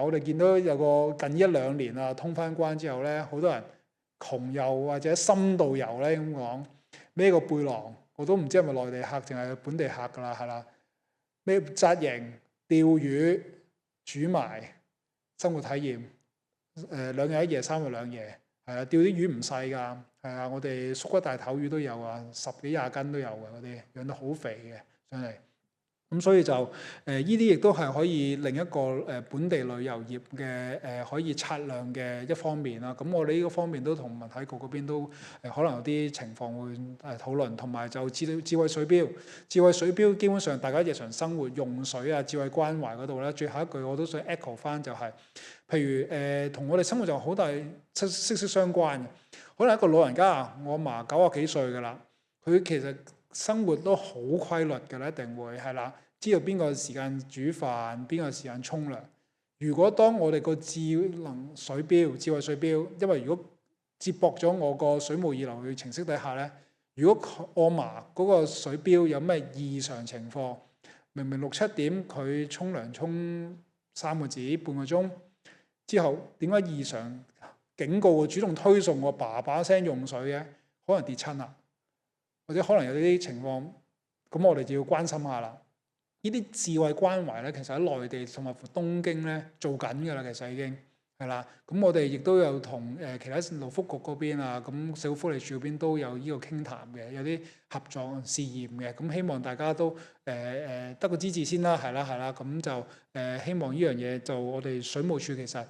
我哋見到有個近1-2年啊，通翻關之後咧，好多人窮遊或者深度遊咧咁講，孭個背囊，我都唔知係咪內地客定係本地客㗎啦，係啦，孭紮營釣魚煮埋。生活體驗2日1夜3日2夜，係啊，釣啲魚唔細㗎，係啊，我哋縮骨大頭魚都有啊，10幾20斤都有嘅，嗰啲養得好肥嘅上嚟。咁所以就呢啲亦都係可以另一個本地旅遊業嘅可以測量嘅一方面啦。咁我哋呢個方面都同文體局嗰邊都可能有啲情況會討論，同埋就智慧水錶。智慧水錶基本上大家日常生活用水啊，智慧關懷嗰度咧，最後一句我都想 echo 翻就係，譬如同我哋生活就好大息息相關嘅。可能一個老人家，我阿嫲90幾歲㗎啦，佢其實生活都好規律㗎啦，一定會係啦。知道邊個時間煮飯，邊個時間沖涼。如果當我哋個智慧水錶，因為如果接駁咗我個水務二流嘅程式底下咧，如果我嫲嗰個水錶有咩異常情況，明明6、7點佢沖涼沖3個字半個鐘之後，點解異常警告我主動推送我爸爸聲用水嘅？可能跌親啦，或者可能有啲情況，咁我哋就要關心下啦。呢啲智慧關懷咧，其實喺內地同埋東京咧做緊㗎啦，其實已經係啦。咁我哋亦都有同其他勞福局嗰邊啊，咁社會福利署嗰邊都有呢個傾談嘅，有啲合作試驗嘅。咁希望大家都得個支持先啦，係啦。咁就希望呢樣嘢就我哋水務署其實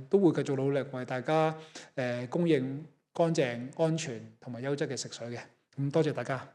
都會繼續努力為大家供應乾淨、安全同埋優質嘅食水嘅。咁多謝大家。